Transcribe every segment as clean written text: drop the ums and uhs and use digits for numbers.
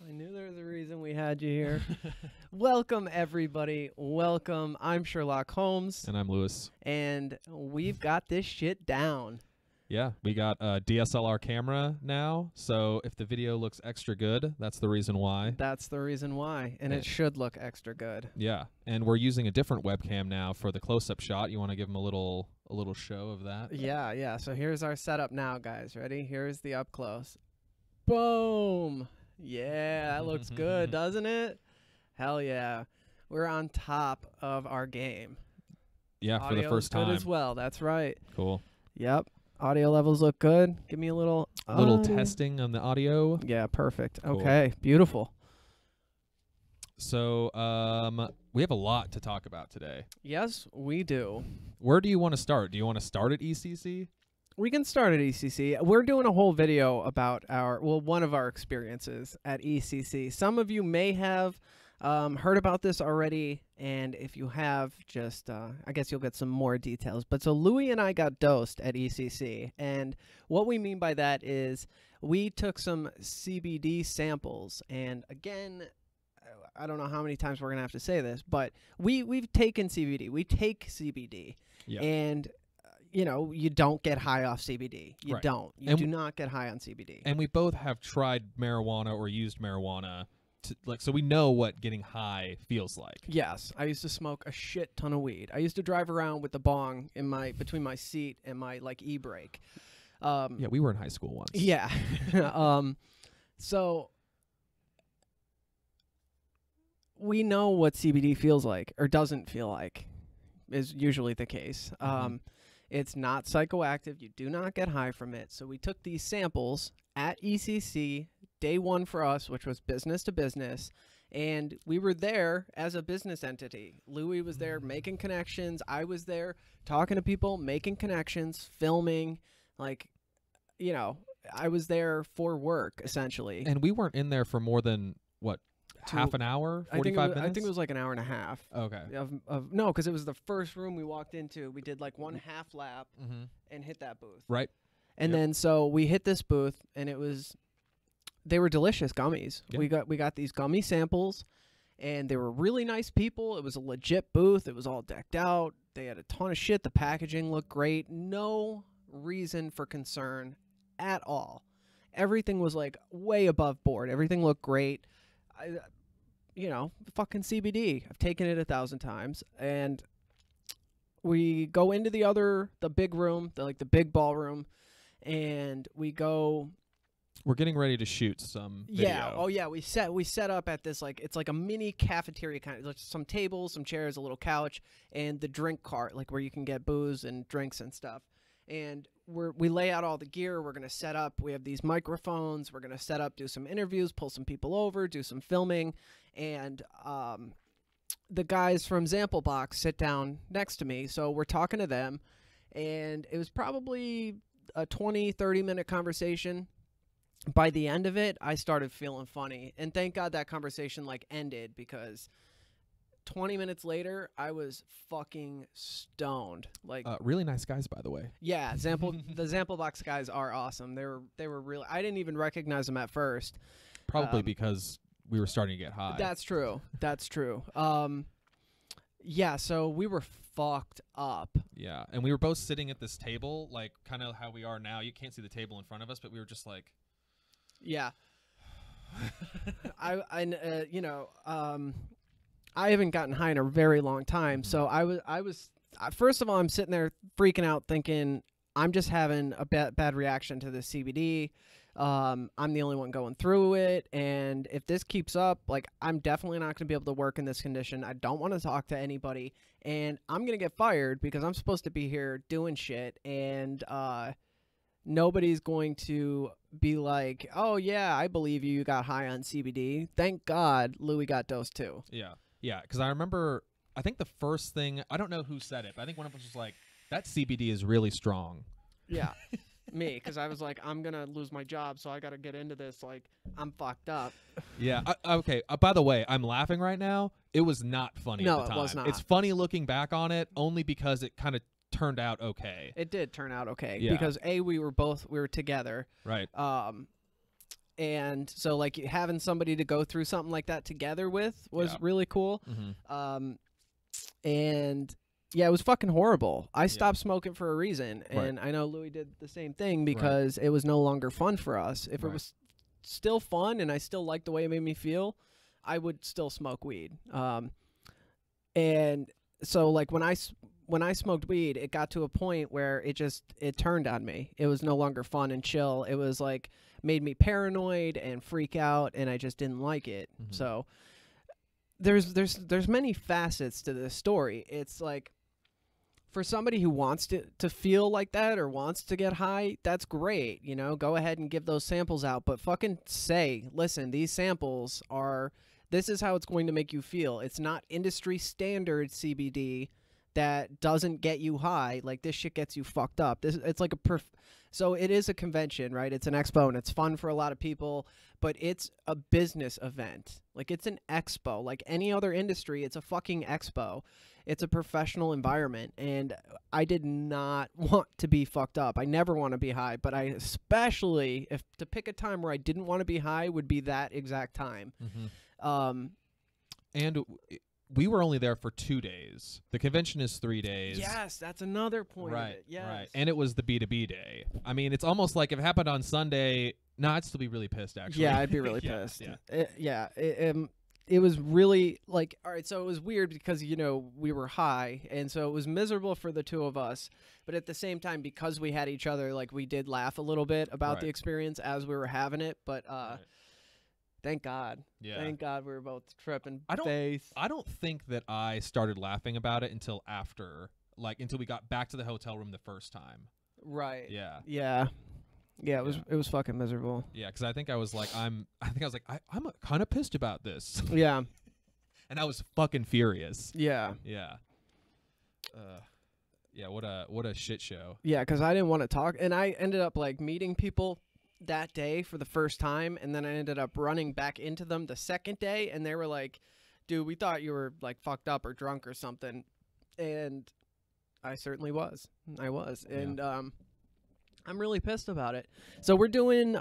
I knew there was a reason we had you here. Welcome, everybody. Welcome. I'm Sherlock Holmes. And I'm Lewis. And we've got this shit down. Yeah, we got a DSLR camera now, so if the video looks extra good, that's the reason why. That's the reason why. And it should look extra good. Yeah, and we're using a different webcam now for the close-up shot. You want to give them a little show of that? Yeah. So here's our setup now, guys. Ready? Here's the up close. Boom. Yeah, that looks good, doesn't it? Hell yeah. We're on top of our game. Yeah, for the first time. Good as well. That's right. Cool. Yep. Audio levels look good. Give me a little testing on the audio. Yeah, perfect. Cool. Okay, beautiful. So, we have a lot to talk about today. Yes, we do. Where do you want to start? Do you want to start at ECC? We can start at ECC. We're doing a whole video about one of our experiences at ECC. Some of you may have heard about this already, and if you have, just I guess you'll get some more details. But so Louis and I got dosed at ECC, and what we mean by that is we took some CBD samples, and again, I don't know how many times we're gonna have to say this, but we've taken CBD. We take CBD, and you know, you don't get high off CBD. You don't. You do not get high on CBD. And we both have tried marijuana or used marijuana. So we know what getting high feels like. Yes, I used to smoke a shit ton of weed. I used to drive around with the bong in between my seat and my e-brake. Yeah, we were in high school once. Yeah. So we know what CBD feels like or doesn't feel like is usually the case. It's not psychoactive. You do not get high from it. So we took these samples at ECC, day one for us, which was business to business, and we were there as a business entity. Louis was there making connections. I was there talking to people, making connections, filming. Like, you know, I was there for work, essentially. And we weren't in there for more than, what, half an hour, 45 minutes? I think it was like an hour and a half. Okay. No, because it was the first room we walked into. We did like one half lap and hit that booth. Right. And then so we hit this booth, and they were delicious gummies. Yep. We got these gummy samples, and they were really nice people. It was a legit booth. It was all decked out. They had a ton of shit. The packaging looked great. No reason for concern at all. Everything was like way above board. Everything looked great. You know, fucking CBD. I've taken it 1,000 times. And we go into the big room, the big ballroom, and we're getting ready to shoot some video. Yeah. Oh yeah, we set up at this it's like a mini cafeteria kind of, like some tables, some chairs, a little couch, and the drink cart, like where you can get booze and drinks and stuff. And we lay out all the gear. We're going to set up. We have these microphones. We're going to set up, do some interviews, pull some people over, do some filming. And the guys from Sample Box sit down next to me. So we're talking to them. And it was probably a 20, 30-minute conversation. By the end of it, I started feeling funny. And thank God that conversation ended, because 20 minutes later, I was fucking stoned. Really nice guys, by the way. Yeah, the Sample Box guys are awesome. They were really. I didn't even recognize them at first. Probably because we were starting to get high. That's true. That's true. Yeah, so we were fucked up. Yeah, and we were both sitting at this table, like kind of how we are now. You can't see the table in front of us, but we were just like, yeah. I haven't gotten high in a very long time, so I was first of all, I'm sitting there freaking out, thinking I'm just having a bad reaction to the CBD. I'm the only one going through it, and if this keeps up, I'm definitely not going to be able to work in this condition. I don't want to talk to anybody, and I'm going to get fired because I'm supposed to be here doing shit, and nobody's going to be like, oh yeah, I believe you got high on CBD. Thank God Louis got dosed too. Yeah, because I remember, I think the first thing, I don't know who said it, but I think one of us was like, that CBD is really strong. Yeah, me, because I was like, I'm going to lose my job, so I got to get into this. I'm fucked up. Yeah, okay. By the way, I'm laughing right now. It was not funny at the time. No, it was not. It's funny looking back on it, only because it kind of turned out okay. It did turn out okay, Yeah. because we were together. Right. And so like having somebody to go through something like that together with was really cool. And yeah, it was fucking horrible. I stopped smoking for a reason, and I know Louis did the same thing because it was no longer fun for us. If it was still fun and I still liked the way it made me feel, I would still smoke weed. And so like when I smoked weed, it got to a point where it turned on me. It was no longer fun and chill. It was like made me paranoid and freak out, and I just didn't like it. So there's many facets to this story. It's like for somebody who wants to feel like that or wants to get high, that's great. You know, go ahead and give those samples out, but fucking say, listen, these samples this is how it's going to make you feel. It's not industry standard CBD that doesn't get you high. Like this shit gets you fucked up. It's like so it is a convention, right? It's an expo and it's fun for a lot of people, but it's a business event. Like it's an expo. Like any other industry, it's a fucking expo. It's a professional environment, and I did not want to be fucked up. I never want to be high, but I especially, if to pick a time where I didn't want to be high would be that exact time. And we were only there for 2 days. The convention is 3 days. Yes, that's another point. Right, of it. Yes. right. And it was the B2B day. I mean, it's almost like if it happened on Sunday, I'd still be really pissed, actually. Yeah, I'd be really pissed. It was really like, all right, so it was weird because, you know, we were high, and so it was miserable for the two of us. But at the same time, because we had each other, like we did laugh a little bit about the experience as we were having it. But thank God. Yeah. Thank God we were both tripping. I don't think that I started laughing about it until until we got back to the hotel room the first time. Right. Yeah. Yeah. Yeah, it was fucking miserable. Yeah, because I think I was like, I'm kind of pissed about this. Yeah. And I was fucking furious. Yeah. Yeah. Yeah, what a shit show. Yeah, because I didn't want to talk, and I ended up like meeting people that day for the first time, and then I ended up running back into them the second day, and they were like, dude, we thought you were like fucked up or drunk or something. And I certainly was. I was. Yeah. And I'm really pissed about it. So we're doing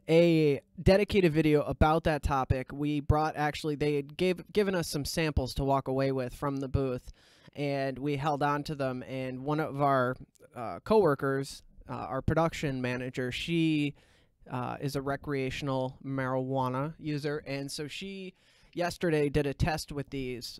a dedicated video about that topic. We brought, actually, they had given us some samples to walk away with from the booth, and we held on to them. And one of our coworkers, our production manager, she is a recreational marijuana user, and so she yesterday did a test with these,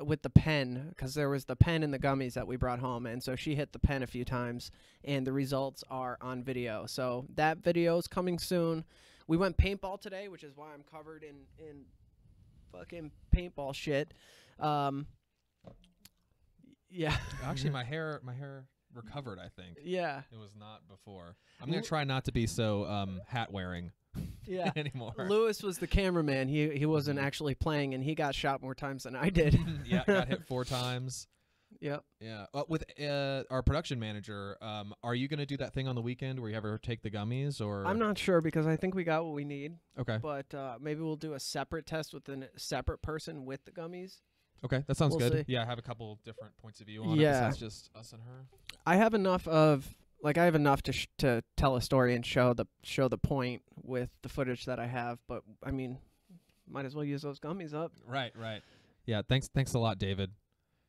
with the pen, because there was the pen and the gummies that we brought home, and so she hit the pen a few times, and the results are on video. So that video is coming soon. We went paintball today, which is why I'm covered in fucking paintball shit. Yeah. Actually, my hair recovered, I think. Yeah. It was not before. I'm going to try not to be so hat wearing anymore. Lewis was the cameraman. He wasn't actually playing, and he got shot more times than I did. Yeah, got hit 4 times. Yep. Yeah. With our production manager, are you going to do that thing on the weekend where you ever take the gummies? Or I'm not sure, because I think we got what we need. Okay. But maybe we'll do a separate test with a separate person with the gummies. Okay, that sounds good. See. Yeah, I have a couple different points of view on it. That's just us and her. I have enough to tell a story and show the point with the footage that I have. But I mean, might as well use those gummies up. Right. Yeah, thanks a lot, David.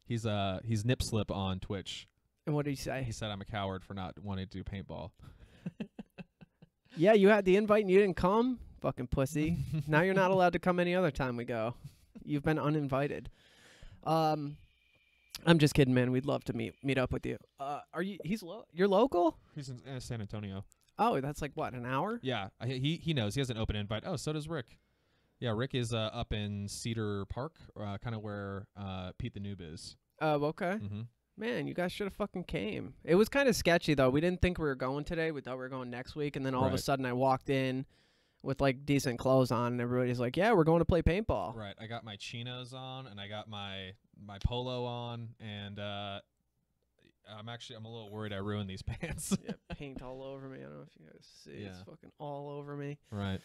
He's nip slip on Twitch. And what did he say? He said I'm a coward for not wanting to do paintball. Yeah, you had the invite and you didn't come? Fucking pussy. Now you're not allowed to come any other time we go. You've been uninvited. I'm just kidding, man. We'd love to meet up with you. Are you? You're local? He's in San Antonio. Oh, that's like what, an hour? Yeah, he knows. He has an open invite. Oh, so does Rick. Yeah, Rick is up in Cedar Park, kind of where Pete the Noob is. Oh, okay. Mm-hmm. Man, you guys should have fucking came. It was kind of sketchy though. We didn't think we were going today. We thought we were going next week, and then all of a sudden I walked in with like decent clothes on, and everybody's like, "Yeah, we're going to play paintball." Right. I got my chinos on, and I got my polo on, and I'm a little worried I ruined these pants. Yeah, paint all over me. I don't know if you guys see. Yeah. It's fucking all over me. Right.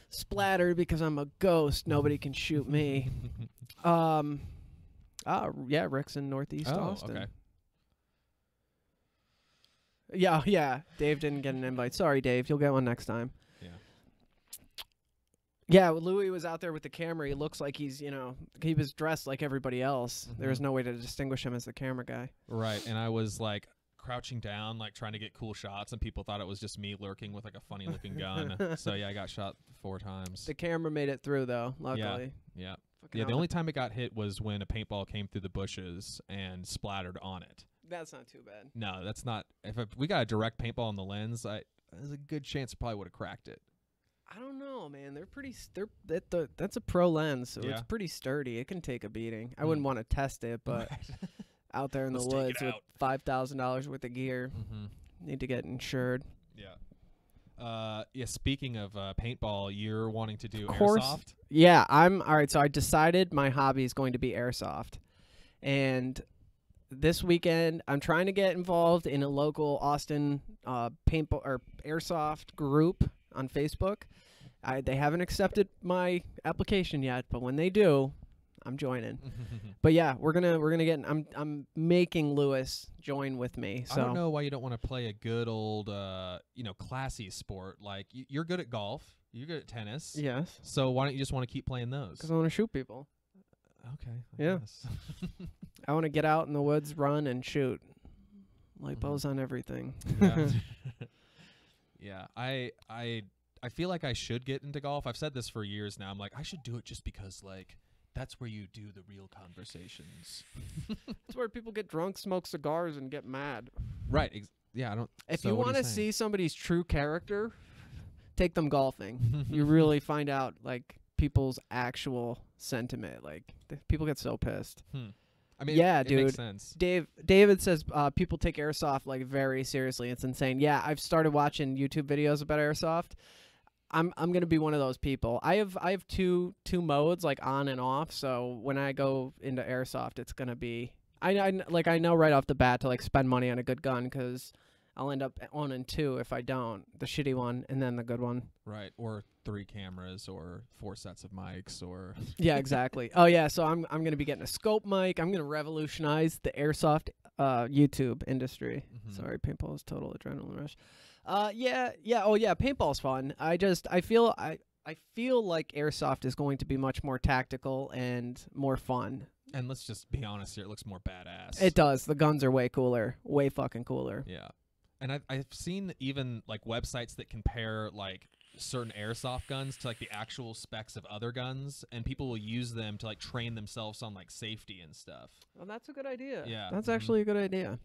Splattered because I'm a ghost. Nobody can shoot me. Yeah, Rick's in Northeast Austin. Okay. Yeah. Dave didn't get an invite. Sorry, Dave. You'll get one next time. Yeah. Yeah, Louis was out there with the camera. He looks like he's, you know, he was dressed like everybody else. There was no way to distinguish him as the camera guy. Right, and I was like crouching down, like trying to get cool shots, and people thought it was just me lurking with like a funny looking gun. So yeah, I got shot 4 times. The camera made it through though, luckily. Yeah. Fucking Yeah, the hell. only time it got hit was when a paintball came through the bushes and splattered on it. That's not too bad. No, that's not. If we got a direct paintball on the lens, there's a good chance it probably would have cracked it. I don't know, man. They're pretty. That's a pro lens, so Yeah. it's pretty sturdy. It can take a beating. I wouldn't want to test it, but out there in the Let's take woods it with out. $5,000 worth of gear, need to get insured. Yeah. Yeah. Speaking of paintball, you're wanting to do Of course. airsoft? Yeah, all right. So I decided my hobby is going to be airsoft, and this weekend I'm trying to get involved in a local Austin paintball or airsoft group on Facebook. They haven't accepted my application yet, but when they do, I'm joining. But yeah, we're gonna get. I'm making Lewis join with me. So I don't know why you don't want to play a good old, classy sport. Like you're good at golf, you're good at tennis. Yes, So why don't you just want to keep playing those? because I want to shoot people. Okay. Yeah. Guess. I want to get out in the woods, run, and shoot. Lipos on everything. Yeah. Yeah. I feel like I should get into golf. I've said this for years now. I'm like, I should do it just because like that's where you do the real conversations. It's where people get drunk, smoke cigars, and get mad. Right. Yeah. I don't. If so you what are want to saying? see somebody's true character, take them golfing. You really find out like people's actual sentiment. Like people get so pissed. I mean, Yeah, it dude. makes sense. David says people take airsoft like very seriously. It's insane. Yeah, I've started watching YouTube videos about airsoft. I'm gonna be one of those people. I have two modes like on and off. So when I go into airsoft, it's gonna be I know right off the bat to like spend money on a good gun because I'll end up owning 2 if I don't. The shitty one and then the good one. Right. Or 3 cameras or 4 sets of mics or. Yeah, exactly. Oh yeah, so I'm gonna be getting a scope mic. I'm gonna revolutionize the airsoft YouTube industry. Sorry, paintball is total adrenaline rush. Yeah. Oh yeah, paintball's fun. I feel like airsoft is going to be much more tactical and more fun. And let's just be honest here, it looks more badass. It does. The guns are way cooler, way fucking cooler. Yeah. And I've seen even like websites that compare like certain airsoft guns to like the actual specs of other guns, and people will use them to like train themselves on like safety and stuff. Well, that's a good idea. Yeah. That's actually a good idea.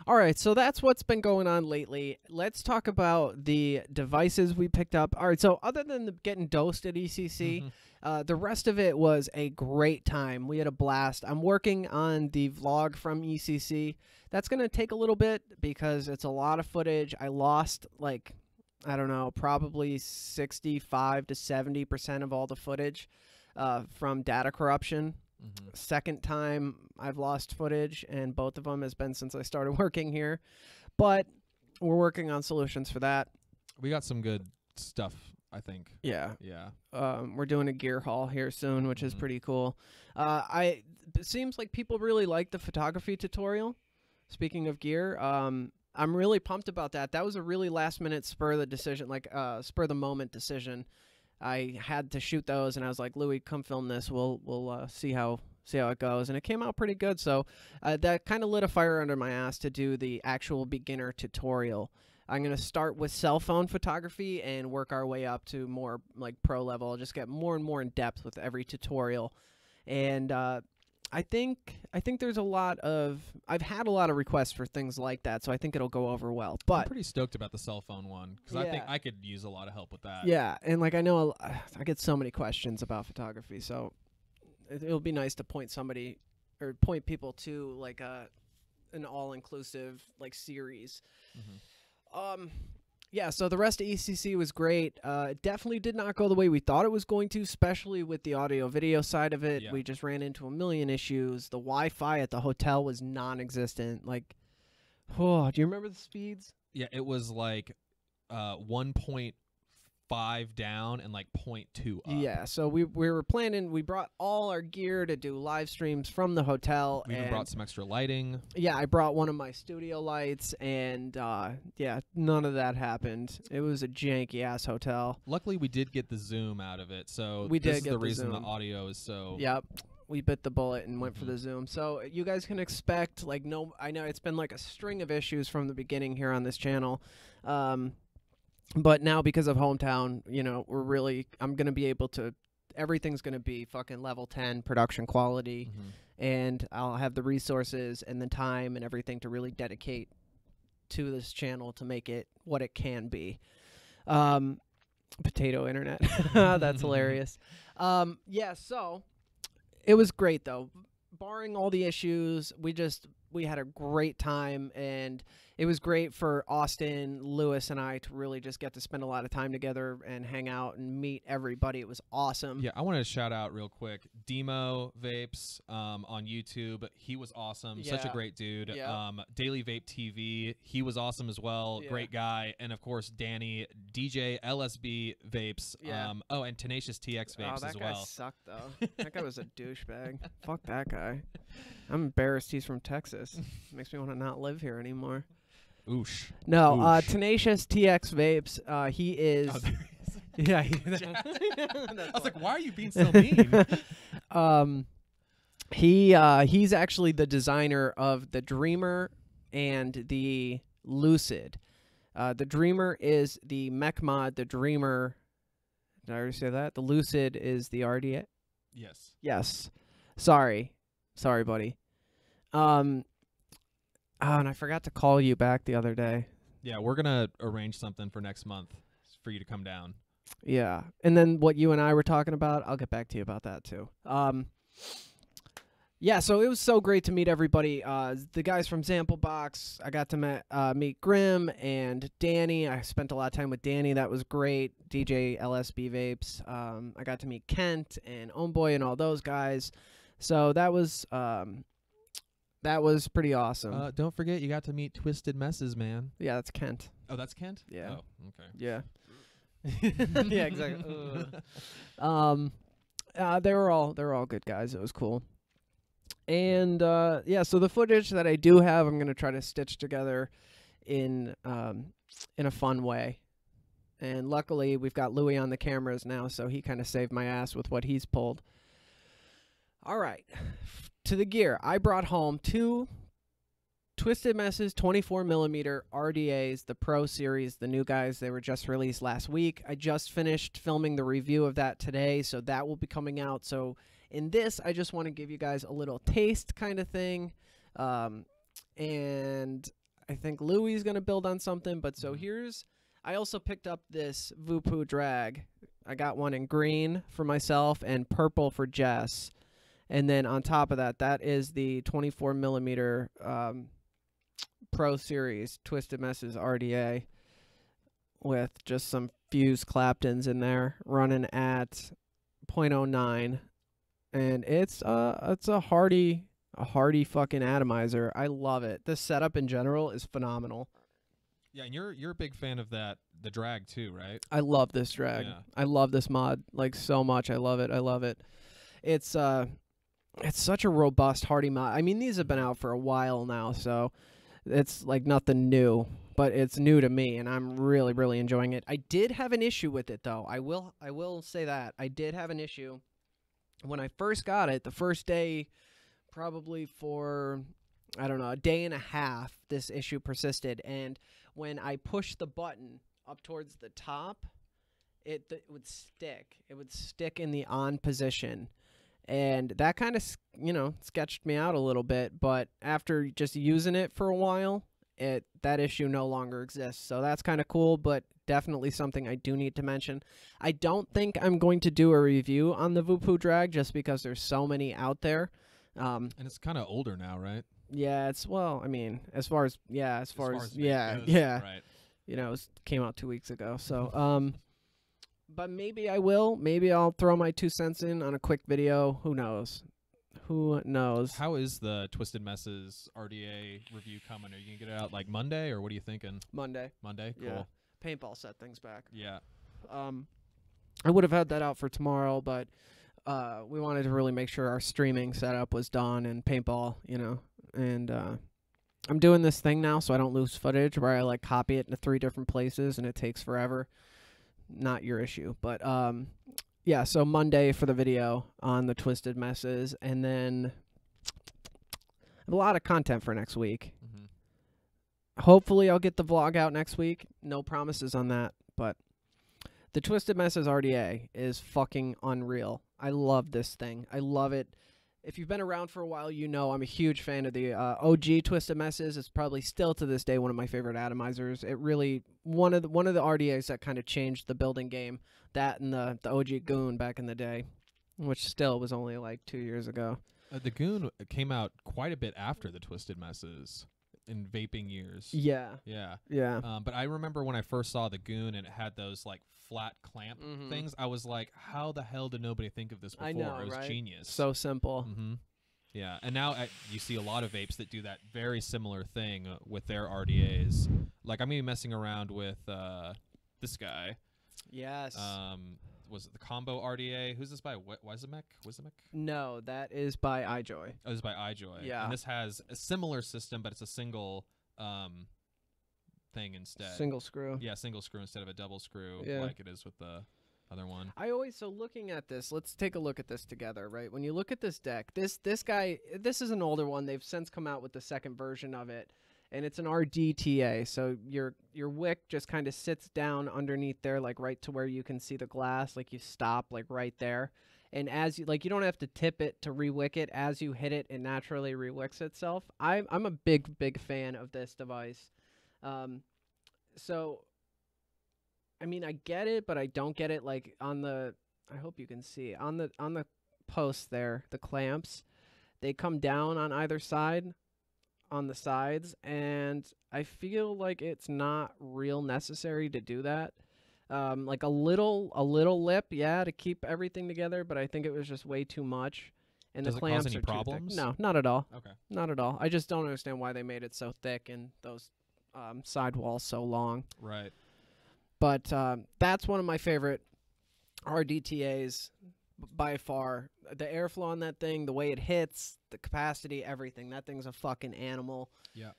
All right, so that's what's been going on lately. Let's talk about the devices we picked up. All right, so other than getting dosed at ECC, the rest of it was a great time. We had a blast. I'm working on the vlog from ECC. That's going to take a little bit because it's a lot of footage. I lost, like, I don't know, probably 65 to 70% of all the footage from data corruption. Second time I've lost footage, and both of them has been since I started working here. But we're working on solutions for that. We got some good stuff, I think. Yeah. Yeah. We're doing a gear haul here soon, which is pretty cool. It seems like people really like the photography tutorial. Speaking of gear, I'm really pumped about that. That was a really last minute spur of the moment decision. I had to shoot those, and I was like, Louis, come film this. We'll see how it goes, and it came out pretty good. So that kind of lit a fire under my ass to do the actual beginner tutorial. I'm going to start with cell phone photography and work our way up to more like pro level. I'll just get more and more in depth with every tutorial. And I think there's I've had a lot of requests for things like that, so I think it'll go over well. But I'm pretty stoked about the cell phone one because I think I could use a lot of help with that. Yeah, and like I know I get so many questions about photography, so it'll be nice to point people to like an all-inclusive like series. Yeah, so the rest of ECC was great. It definitely did not go the way we thought it was going to, especially with the audio-video side of it. Yeah. We just ran into a million issues. The Wi-Fi at the hotel was non-existent. Like, do you remember the speeds? Yeah, it was like 1.4 0.5 down and like 0.2 up. Yeah, so we were planning. We brought all our gear to do live streams from the hotel. We even and brought some extra lighting. Yeah, I brought one of my studio lights, and yeah, none of that happened. It was a janky ass hotel. Luckily, we did get the zoom out of it, so We this did is get the the reason zoom. the audio is so. Yep. We bit the bullet and went for the Zoom. So you guys can expect, like, no, I know it's been like a string of issues from the beginning here on this channel. But now because of Hometown, you know, I'm going to be able to, everything's going to be fucking level 10 production quality. And I'll have the resources and the time and everything to really dedicate to this channel to make it what it can be. Potato internet. That's hilarious. Yeah, so it was great, though. Barring all the issues, we had a great time, and it was great for Austin, Lewis, and I to really just get to spend a lot of time together and hang out and meet everybody. It was awesome. Yeah, I wanted to shout out real quick Demo Vapes on YouTube. He was awesome. Such a Yeah. great dude. Yeah. Daily Vape TV. He was awesome as well. Yeah. Great guy. And of course, Danny, DJ LSB Vapes. Yeah. Oh, and Tenacious TX Vapes Oh, that as guy well. sucked, though. That guy was a douchebag. Fuck that guy. I'm embarrassed he's from Texas. Makes me want to not live here anymore. Oosh. No, Oosh. Tenacious TX Vapes. He is. Oh, there he is. Yeah. I was like, why are you being so mean? He's actually the designer of the Dreamer and the Lucid. The Dreamer is the mech mod. The Dreamer, did I already say that? The Lucid is the RDA. Yes. Yes. Sorry, buddy. Oh, and I forgot to call you back the other day. Yeah, we're gonna arrange something for next month for you to come down. Yeah, and then what you and I were talking about, I'll get back to you about that too. Yeah, so it was so great to meet everybody. The guys from Sample Box, I got to meet Grim and Danny. I spent a lot of time with Danny. That was great. DJ LSB Vapes. I got to meet Kent and Homeboy and all those guys. So that was pretty awesome. Don't forget, you got to meet Twisted Messes, man. Yeah, that's Kent. Oh, that's Kent? Yeah. Oh, okay. Yeah. Yeah, exactly. They were all good guys. It was cool. And yeah, so the footage that I do have, I'm gonna try to stitch together in a fun way. And luckily, we've got Louis on the cameras now, so he kind of saved my ass with what he's pulled. All right, to the gear. I brought home 2 Twisted Messes 24mm RDAs, the Pro Series, the new guys. They were just released last week. I just finished filming the review of that today, so that will be coming out. So in this, I just want to give you guys a little taste kind of thing. And I think Louis is going to build on something. But so I also picked up this Voopoo drag. I got one in green for myself and purple for Jess. And then on top of that, that is the 24mm Pro Series Twisted Messes RDA with just some fused Claptons in there, running at 0.09, and it's a hardy fucking atomizer. I love it. This setup in general is phenomenal. Yeah, and you're a big fan of the drag too, right? I love this drag. Yeah. I love this mod like so much. I love it. It's such a robust, hardy mod. I mean, these have been out for a while now, so it's like nothing new, but it's new to me, and I'm really, really enjoying it. I did have an issue with it, though. I will say that. I did have an issue. When I first got it, the first day, probably for, I don't know, a day and a half, this issue persisted, and when I pushed the button up towards the top, it would stick. It would stick in the on position. And that kind of, sketched me out a little bit. But after just using it for a while, that issue no longer exists. So that's kind of cool, but definitely something I do need to mention. I don't think I'm going to do a review on the Voopoo drag just because there's so many out there. And it's kind of older now, right? Yeah, as far as goes, yeah. Right. It came out 2 weeks ago. So, but maybe I will. Maybe I'll throw my 2 cents in on a quick video. Who knows? How is the Twisted Messes RDA review coming? Are you going to get it out like Monday, or what are you thinking? Monday. Monday? Cool. Yeah. Paintball set things back. Yeah. I would have had that out for tomorrow, but we wanted to really make sure our streaming setup was done and paintball, and I'm doing this thing now so I don't lose footage where I like copy it into 3 different places and it takes forever. Not your issue, but yeah, so Monday for the video on the Twisted Messes, and then a lot of content for next week. Hopefully I'll get the vlog out next week. No promises on that, but the Twisted Messes RDA is fucking unreal. I love this thing. I love it. If you've been around for a while, you know I'm a huge fan of the OG Twisted Messes. It's probably still to this day one of my favorite atomizers. It really one of the RDAs that kind of changed the building game. That and the OG Goon back in the day, which still was only like 2 years ago. The Goon came out quite a bit after the Twisted Messes in vaping years. Yeah. Yeah. But I remember when I first saw the Goon and it had those like flat clamp things, I was like, how the hell did nobody think of this before? I know, it was right? genius. So simple. Yeah, and now you see a lot of vapes that do that very similar thing with their RDAs. Like I'm even messing around with this guy. Yes. Was it the Combo RDA? Who's this by? Wizemek? No, that is by iJoy. Oh, this is by iJoy. Yeah. And this has a similar system, but it's a single thing instead. Single screw. Yeah, single screw instead of a double screw like it is with the other one. So looking at this, let's take a look at this together, right? When you look at this deck, this guy, this is an older one. They've since come out with the second version of it, and it's an RDTA. So your wick just kind of sits down underneath there, like right to where you can see the glass, like you stop like right there. And as you you don't have to tip it to re-wick it. As you hit it, it naturally re-wicks itself. I'm a big fan of this device. So I mean, I get it, but I don't get it. Like on the, I hope you can see on the post there, the clamps, they come down on either side, on the sides, and I feel like it's not real necessary to do that. Like a little lip, yeah, to keep everything together, but I think it was just way too much. And Does the it clamps cause any are too problems? thick. No, not at all. Okay. Not at all. I just don't understand why they made it so thick and those sidewalls so long. Right. But that's one of my favorite RDTAs by far. The airflow on that thing, the way it hits, the capacity, everything. That thing's a fucking animal. Yeah.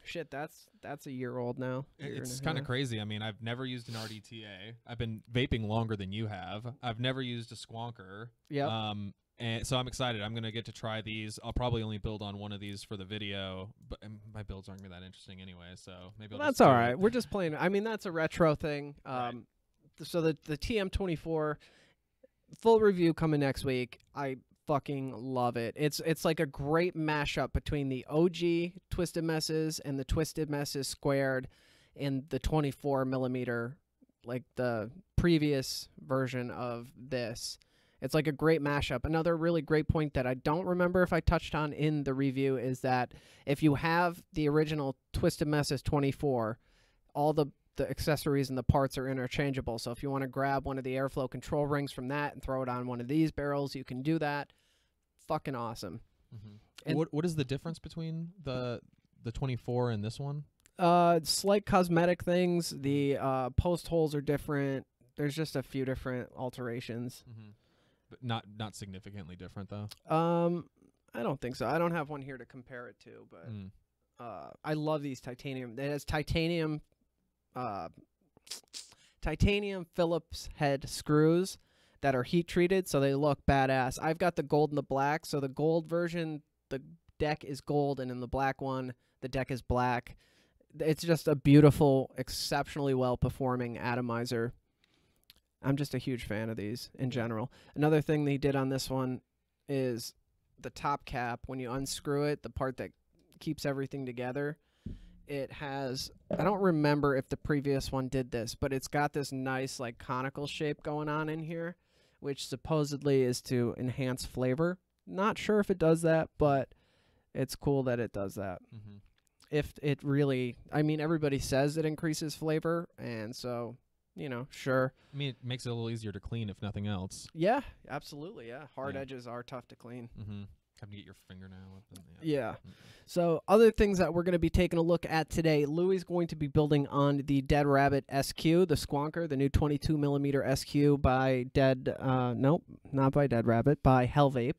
Shit, that's a year old now. It's kind of crazy. I mean, I've never used an RDTA. I've been vaping longer than you have. I've never used a squonker. Yeah. And so I'm excited. I'm going to get to try these. I'll probably only build on one of these for the video, but my builds aren't going to be that interesting anyway, so maybe I'll that's just all do right. it. We're just playing. I mean, that's a retro thing. Right. So the TM24 full review coming next week. I fucking love it. It's like a great mashup between the OG Twisted Messes and the Twisted Messes squared and the 24 millimeter, like the previous version of this. It's like a great mashup. Another really great point that I don't remember if I touched on in the review is that if you have the original Twisted Messes 24, all the accessories and the parts are interchangeable. So if you want to grab one of the airflow control rings from that and throw it on one of these barrels, you can do that. Fucking awesome. And what is the difference between the 24 and this one? Slight cosmetic things. The post holes are different. There's just a few different alterations. But not significantly different though. I don't think so. I don't have one here to compare it to, but I love these titanium. It has titanium Phillips head screws that are heat treated, so they look badass. I've got the gold and the black. So the gold version, the deck is gold, and in the black one, the deck is black. It's just a beautiful, exceptionally well performing atomizer. I'm just a huge fan of these in general. Another thing they did on this one is the top cap. When you unscrew it, the part that keeps everything together, it has, I don't remember if the previous one did this, but it's got this nice like conical shape going on in here, which supposedly is to enhance flavor. Not sure if it does that, but it's cool that it does that. If it really, I mean, everybody says it increases flavor, and so, you know, sure. I mean, it makes it a little easier to clean if nothing else. Yeah, absolutely, yeah. Hard edges are tough to clean. Have to get your fingernail with them. Yeah. Mm-mm. So other things that we're going to be taking a look at today, Louie's going to be building on the Dead Rabbit SQ, the Squonker, the new 22 millimeter SQ by nope, not by Dead Rabbit, by Hell Vape.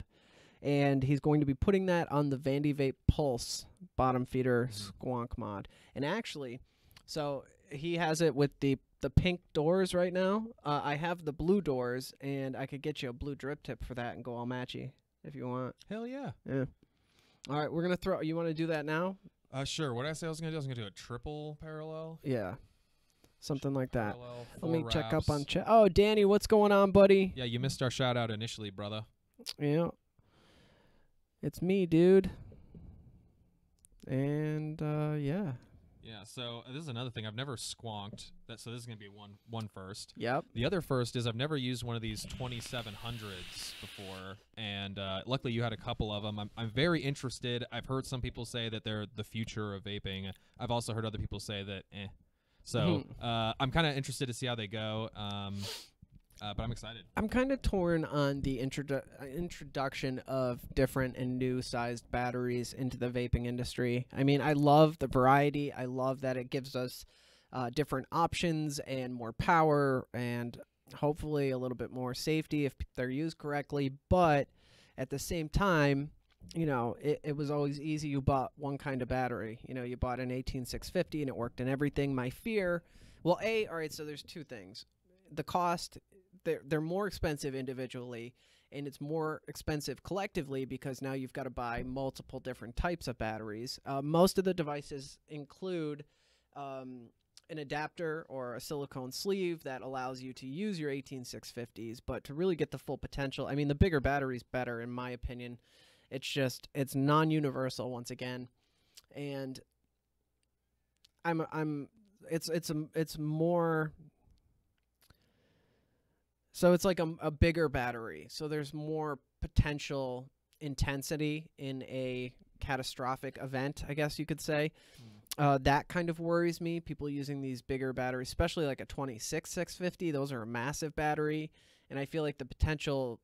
And he's going to be putting that on the Vandy Vape Pulse bottom feeder squonk mod. And actually, so he has it with the pink doors right now. I have the blue doors, and I could get you a blue drip tip for that and go all matchy if you want. Hell yeah. Yeah. All right, we're going to throw... You want to do that now? Sure. What did I say I was going to do? I was going to do a triple parallel. Yeah. Something like that. Parallel, Let me check up wraps. on chat. Oh, Danny, what's going on, buddy? Yeah, you missed our shout out initially, brother. Yeah. It's me, dude. And, yeah. Yeah, so this is another thing. I've never squonked. So this is going to be one first. Yep. The other first is I've never used one of these 2700s before, and luckily you had a couple of them. I'm very interested. I've heard some people say that they're the future of vaping. I've also heard other people say that So I'm kind of interested to see how they go, but I'm excited. I'm kind of torn on the introduction of different and new sized batteries into the vaping industry. I mean, I love the variety. I love that it gives us different options and more power and hopefully a little bit more safety if they're used correctly. But at the same time, you know, it was always easy. You bought one kind of battery. You know, you bought an 18650 and it worked in everything. My fear, well, all right, so there's two things. The cost, they're more expensive individually, and it's more expensive collectively because now you've got to buy multiple different types of batteries. Most of the devices include an adapter or a silicone sleeve that allows you to use your 18650s, but to really get the full potential, I mean, the bigger battery's better in my opinion. It's non-universal once again, and it's more. So it's like a bigger battery. So there's more potential intensity in a catastrophic event, I guess you could say. That kind of worries me. People using these bigger batteries, especially like a 26650, those are a massive battery. And I feel like the potential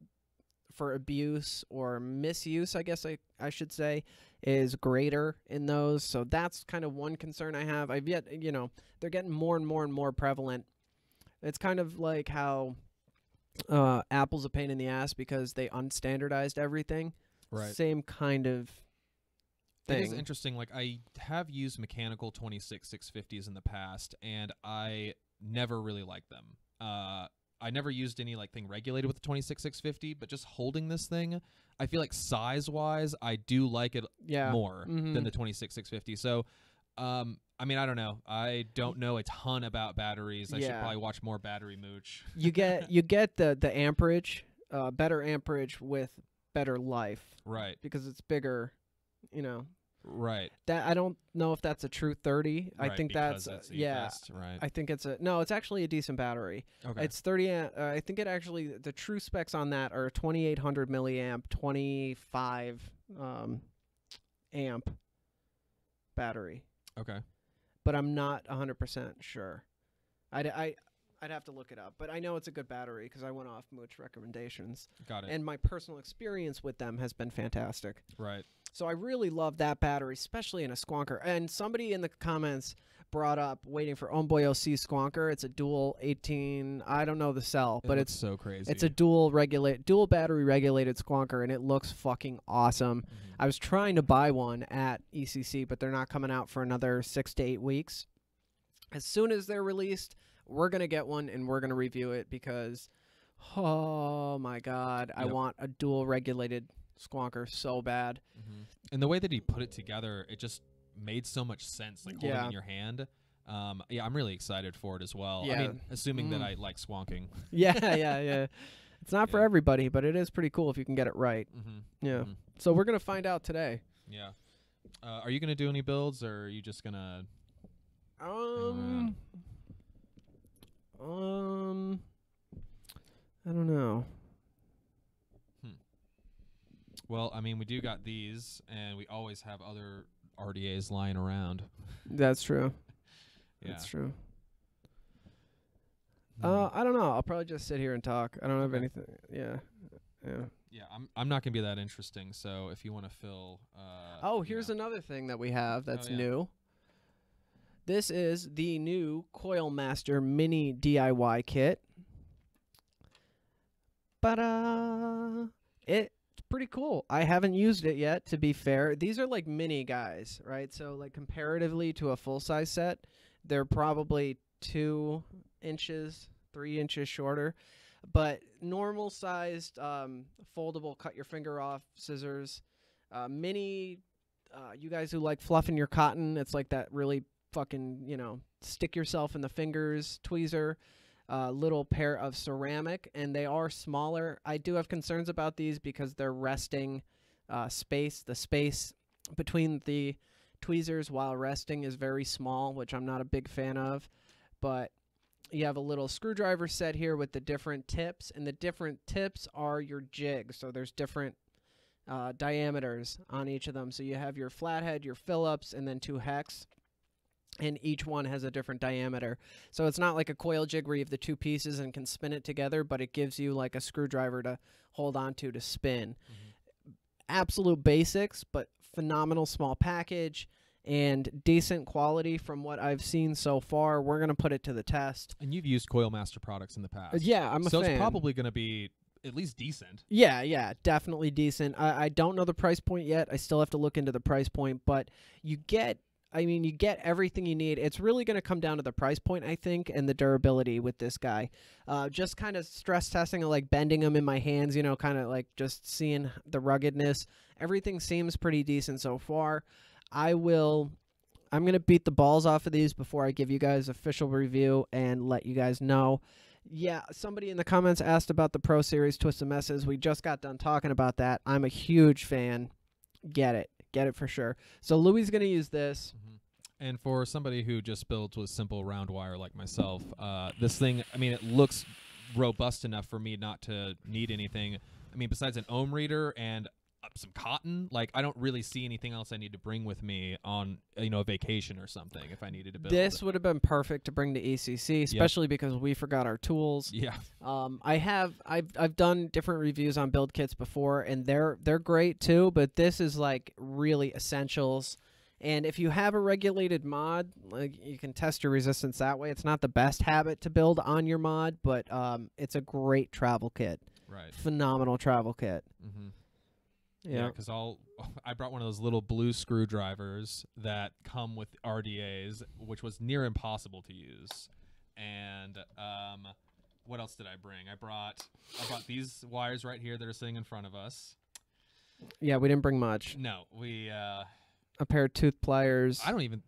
for abuse or misuse, I guess I should say, is greater in those. So that's kind of one concern I have. I've yet, you know, they're getting more and more and more prevalent. It's kind of like how Apple's a pain in the ass because they unstandardized everything. Right. Same kind of thing. It is interesting. Like, I have used mechanical 26650s in the past, and I never really liked them. I never used any like thing regulated with the 26650, but just holding this thing, I feel like size-wise, I do like it more than the 26650. So, I mean, I don't know. I don't know a ton about batteries. I should probably watch more Battery Mooch. You get the amperage, better amperage with better life. Right. Because it's bigger, you know. Right. That I don't know if that's a true 30. Right, I think because that's right. I think it's it's actually a decent battery. Okay. It's 30 I think it actually, the true specs on that are 2800 milliamp, 25 amp battery. Okay. But I'm not 100% sure. I'd have to look it up, but I know it's a good battery because I went off Mooch recommendations. Got it. And my personal experience with them has been fantastic. Right. So I really love that battery, especially in a squonker. And somebody in the comments brought up waiting for Homeboy OC squonker. It's a dual 18. I don't know the cell, but it's so crazy. It's a dual battery regulated squonker, and it looks fucking awesome. I was trying to buy one at ECC, but they're not coming out for another 6 to 8 weeks. As soon as they're released, we're gonna get one and we're gonna review it because, oh my god, I want a dual regulated squonker so bad. And the way that he put it together, it just made so much sense, like holding it in your hand. Yeah, I'm really excited for it as well. I mean, assuming that I like squonking. Yeah. It's not for everybody, but it is pretty cool if you can get it right. Yeah. So we're gonna find out today. Yeah. Are you gonna do any builds, or are you just gonna? I don't know. Well, I mean, we do got these, and we always have other RDAs lying around. That's true. That's true. I don't know. I'll probably just sit here and talk. I don't have anything. Yeah. Yeah, I'm not gonna be that interesting. So if you want to fill, here's another thing that we have that's yeah. new. This is the new Coil Master Mini DIY kit. It's pretty cool. I haven't used it yet, to be fair. These are like mini guys, right? So like comparatively to a full-size set, they're probably 2 inches, 3 inches shorter. But normal-sized, foldable, cut-your-finger-off scissors. Mini, you guys who like fluffing your cotton, it's like that really fucking, stick yourself in the fingers tweezer. Little pair of ceramic, and they are smaller. I do have concerns about these because they're resting space. The space between the tweezers while resting is very small, which I'm not a big fan of. But you have a little screwdriver set here with the different tips, and the different tips are your jigs. So there's different diameters on each of them. So you have your flathead, your Phillips, and then 2 hex. And each one has a different diameter. So it's not like a coil jig where you have the 2 pieces and can spin it together, but it gives you like a screwdriver to hold on to spin. Absolute basics, but phenomenal small package and decent quality from what I've seen so far. We're going to put it to the test. And you've used Coil Master products in the past. Yeah, I'm a fan. So it's probably going to be at least decent. Yeah, definitely decent. I don't know the price point yet. I still have to look into the price point, but you get everything you need. It's really going to come down to the price point, I think, and the durability with this guy. Just kind of stress testing and like bending them in my hands, kind of like just seeing the ruggedness. Everything seems pretty decent so far. I'm going to beat the balls off of these before I give you guys official review and let you guys know. Yeah, somebody in the comments asked about the Pro Series Twisted Messes. We just got done talking about that. I'm a huge fan. Get it for sure. So Louis is going to use this. And for somebody who just builds with simple round wire like myself, this thing, it looks robust enough for me not to need anything. Besides an ohm reader and some cotton, like I don't really see anything else I need to bring with me on a vacation or something if I needed to build. This would have been perfect to bring to ECC, especially because we forgot our tools. Yeah. I've done different reviews on build kits before, and they're great too, but this is like really essentials. And if you have a regulated mod, like you can test your resistance that way. It's not the best habit to build on your mod, but it's a great travel kit. Right. Phenomenal travel kit. Yeah, because I brought one of those little blue screwdrivers that come with RDAs, which was near impossible to use. And what else did I bring? I brought these wires right here that are sitting in front of us. Yeah, we didn't bring much. No, we a pair of tooth pliers.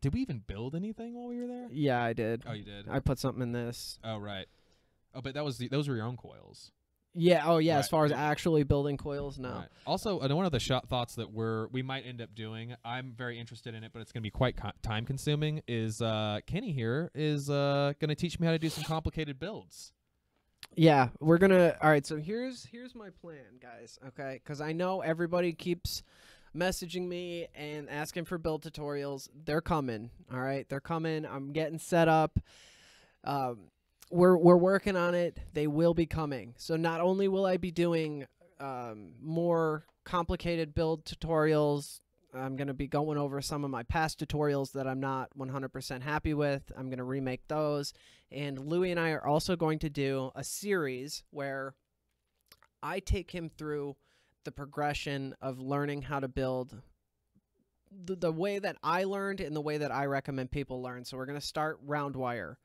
Did we even build anything while we were there? Yeah, I did. Oh, you did? I put something in this. Oh, right. Oh, but those were your own coils. Yeah. Oh, yeah. Right. As far as actually building coils, no. Right. Also, one of the thoughts that we might end up doing, I'm very interested in it, but it's going to be quite time consuming. Is Kenny here is going to teach me how to do some complicated builds. Yeah, we're gonna. All right. So here's my plan, guys. Okay, because I know everybody keeps messaging me and asking for build tutorials. They're coming. All right, they're coming. I'm getting set up. We're working on it. They will be coming. So not only will I be doing more complicated build tutorials, I'm going to be going over some of my past tutorials that I'm not 100% happy with. I'm going to remake those. And Louis and I are also going to do a series where I take him through the progression of learning how to build the way that I learned and the way that I recommend people learn. So we're going to start round wire.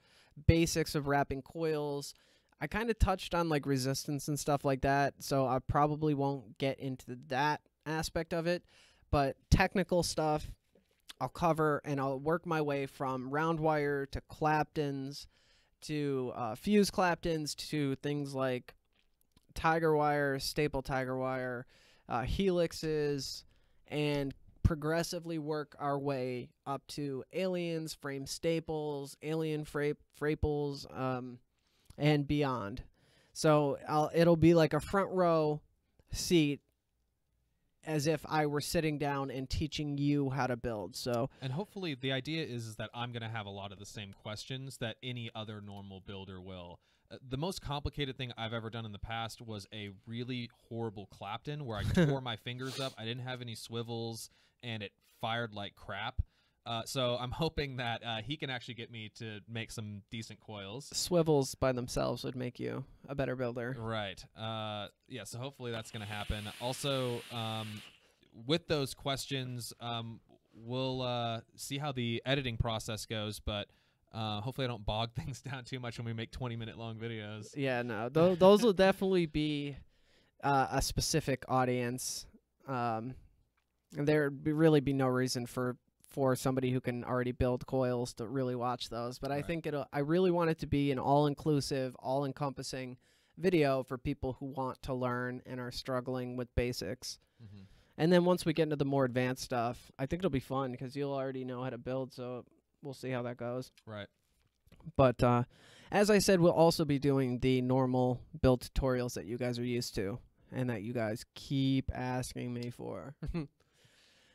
Basics of wrapping coils. I kind of touched on like resistance and stuff like that, so I probably won't get into that aspect of it, but technical stuff I'll cover, and I'll work my way from round wire to Claptons to fuse Claptons to things like tiger wire, staple tiger wire, helixes, and progressively work our way up to aliens, frame staples, alien fraples, and beyond. So it'll be like a front row seat as if I were sitting down and teaching you how to build. And hopefully the idea is that I'm going to have a lot of the same questions that any other normal builder will. The most complicated thing I've ever done in the past was a really horrible Clapton where I tore my fingers up. I didn't have any swivels, and it fired like crap. So I'm hoping that he can actually get me to make some decent coils. Swivels by themselves would make you a better builder. Right. Yeah, so hopefully that's going to happen. Also, with those questions, we'll see how the editing process goes, but hopefully I don't bog things down too much when we make 20-minute long videos. Yeah, no, those will definitely be a specific audience. There'd really be no reason for somebody who can already build coils to really watch those. But I think I really want it to be an all-inclusive, all-encompassing video for people who want to learn and are struggling with basics. Mm-hmm. And then once we get into the more advanced stuff, I think it'll be fun because you'll already know how to build, so we'll see how that goes. Right. But as I said, we'll also be doing the normal build tutorials that you guys are used to and that you guys keep asking me for.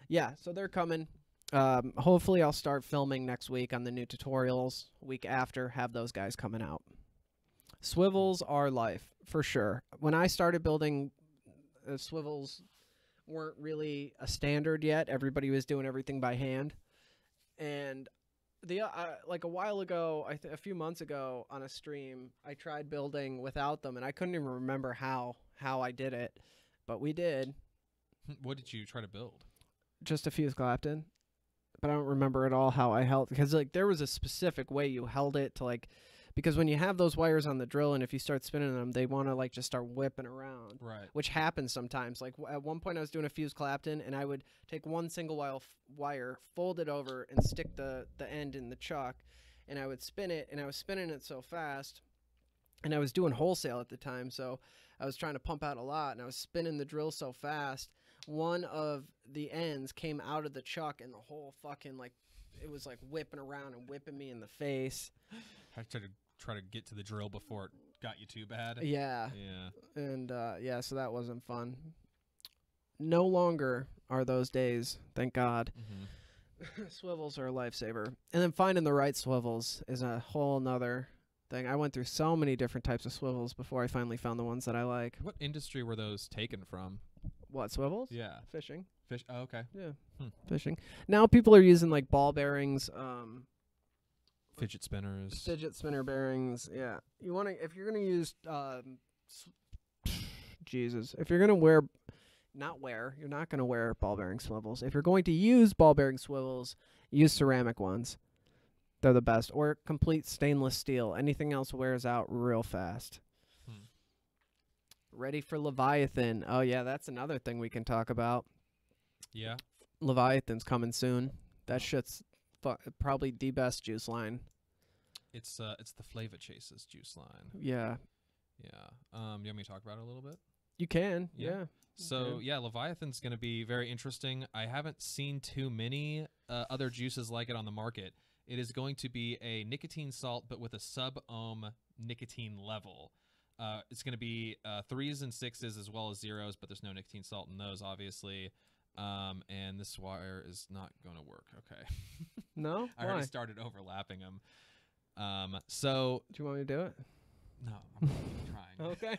Yeah, so they're coming. Hopefully I'll start filming next week on the new tutorials. Week after, have those guys coming out. Swivels are life, for sure. When I started building, swivels weren't really a standard yet. Everybody was doing everything by hand. And like a while ago, a few months ago on a stream, I tried building without them, and I couldn't even remember how I did it. But we did. What did you try to build? Just a fuse Clapton. But I don't remember at all how I held, because like there was a specific way you held it to, like, because when you have those wires on the drill and if you start spinning them, they want to like just start whipping around, right? Which happens sometimes. Like at one point I was doing a fuse Clapton and I would take one single wire, fold it over and stick the end in the chuck, and I would spin it, and I was spinning it so fast, and I was doing wholesale at the time, so I was trying to pump out a lot, and I was spinning the drill so fast, one of the ends came out of the chuck, and the whole fucking, like, it was like whipping around and whipping me in the face. I try to get to the drill before it got you too bad. Yeah. Yeah. And yeah, so that wasn't fun. No longer are those days, thank God. Mm-hmm. Swivels are a lifesaver. And then finding the right swivels is a whole nother thing. I went through so many different types of swivels before I finally found the ones that I like. What industry were those taken from? What, swivels? Yeah. Fishing. Fish. Oh, okay. Yeah. Hmm. Fishing. Now people are using like ball bearings, fidget spinners. Fidget spinner bearings. Yeah. You want to, if you're going to use Jesus, if you're going to you're not going to wear ball bearing swivels. If you're going to use ball bearing swivels, use ceramic ones. They're the best. Or complete stainless steel. Anything else wears out real fast. Ready for Leviathan. Oh, yeah, that's another thing we can talk about. Yeah. Leviathan's coming soon. That shit's probably the best juice line. It's the Flava Chases juice line. Yeah. Yeah. You want me to talk about it a little bit? You can. Yeah. So, yeah, Leviathan's going to be very interesting. I haven't seen too many other juices like it on the market. It is going to be a nicotine salt, but with a sub-ohm nicotine level. It's going to be 3s and 6s as well as 0s, but there's no nicotine salt in those, obviously. And this wire is not going to work. Okay. No? I already started overlapping them. So do you want me to do it? No, I'm trying. Okay.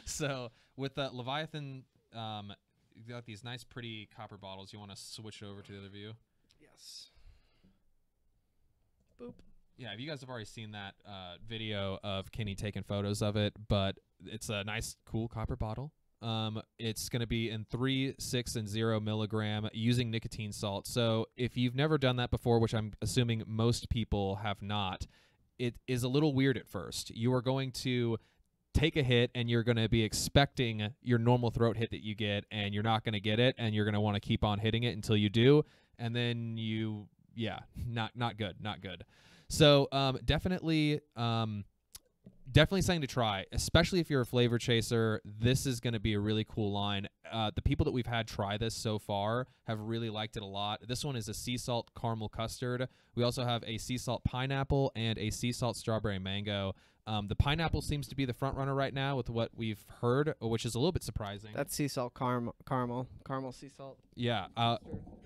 So with Leviathan, you got these nice, pretty copper bottles. You want to switch over to the other view? Yes. Boop. Yeah, you guys have already seen that video of Kenny taking photos of it, but it's a nice, cool copper bottle. It's going to be in 3, 6, and 0 milligram using nicotine salt. So if you've never done that before, which I'm assuming most people have not, it is a little weird at first. You are going to take a hit, and you're going to be expecting your normal throat hit that you get, and you're not going to get it, and you're going to want to keep on hitting it until you do, and then not good. So definitely something to try, especially if you're a flavor chaser. This is going to be a really cool line. The people that we've had try this so far have really liked it a lot. This one is a sea salt caramel custard. We also have a sea salt pineapple and a sea salt strawberry mango. The pineapple seems to be the front runner right now with what we've heard, which is a little bit surprising. That's sea salt caramel sea salt. Yeah,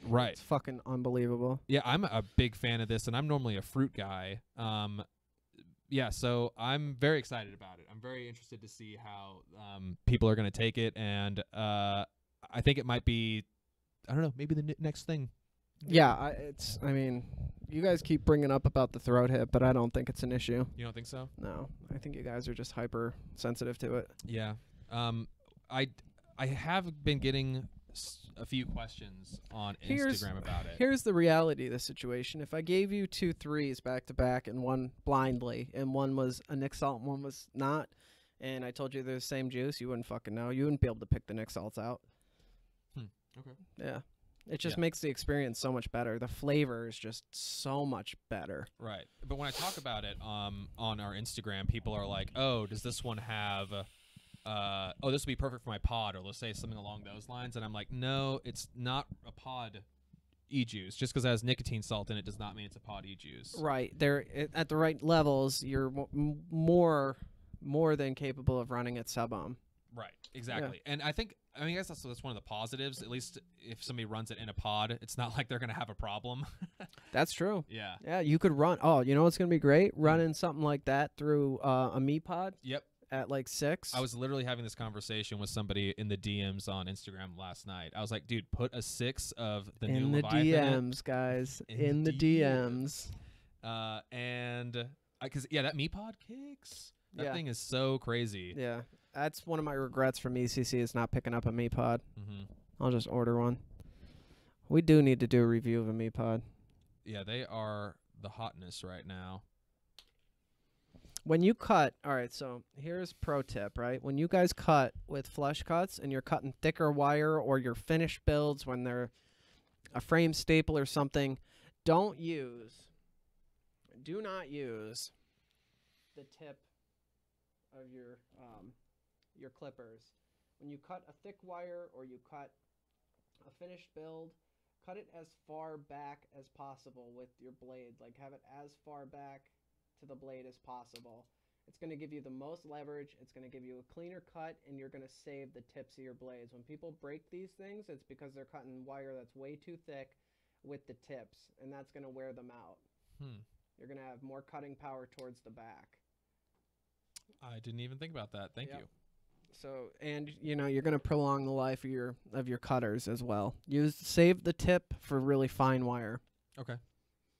right. It's fucking unbelievable. Yeah, I'm a big fan of this, and I'm normally a fruit guy. yeah, so I'm very excited about it. I'm very interested to see how people are going to take it, and I think it might be, I don't know, maybe the next thing. Yeah, I mean, you guys keep bringing up about the throat hip, but I don't think it's an issue. You don't think so? No, I think you guys are just hyper sensitive to it. Yeah. I have been getting a few questions on Instagram about it. Here's the reality of the situation. If I gave you 2 threes back to back and one blindly, and one was a Nick Salt and one was not, and I told you they're the same juice, you wouldn't fucking know. You wouldn't be able to pick the Nick Salts out. Okay. Yeah. It just makes the experience so much better. The flavor is just so much better. Right. But when I talk about it on our Instagram, people are like, oh, does this one have, oh, this would be perfect for my pod, or let's say something along those lines. And I'm like, no, it's not a pod e-juice. Just because it has nicotine salt in it does not mean it's a pod e-juice. Right. They're at the right levels. You're more than capable of running at sub-ohm. Right. Exactly. Yeah. And I guess that's one of the positives. At least if somebody runs it in a pod, it's not like they're going to have a problem. That's true. Yeah. Yeah, you could run. Oh, you know what's going to be great? Running something like that through a me pod. Yep. At like 6. I was literally having this conversation with somebody in the DMs on Instagram last night. I was like, dude, put a 6 of the new Leviathan DMs, guys. In the DMs. And because that me pod kicks. That thing is so crazy. Yeah. That's one of my regrets from ECC is not picking up a me pod. I'll just order one. We do need to do a review of a me pod. Yeah, they are the hotness right now. When you cut, all right, so here's pro tip, right? When you guys cut with flush cuts and you're cutting thicker wire or your finished builds when they're a frame staple or something, do not use the tip of your clippers. When you cut a thick wire or you cut a finished build, cut it as far back as possible with your blade. Like have it as far back to the blade as possible. It's going to give you the most leverage. It's going to give you a cleaner cut, and you're going to save the tips of your blades. When people break these things, it's because they're cutting wire that's way too thick with the tips, and that's going to wear them out. You're going to have more cutting power towards the back. I didn't even think about that. Thank you. So, and you're going to prolong the life of your cutters as well. Save the tip for really fine wire. Okay.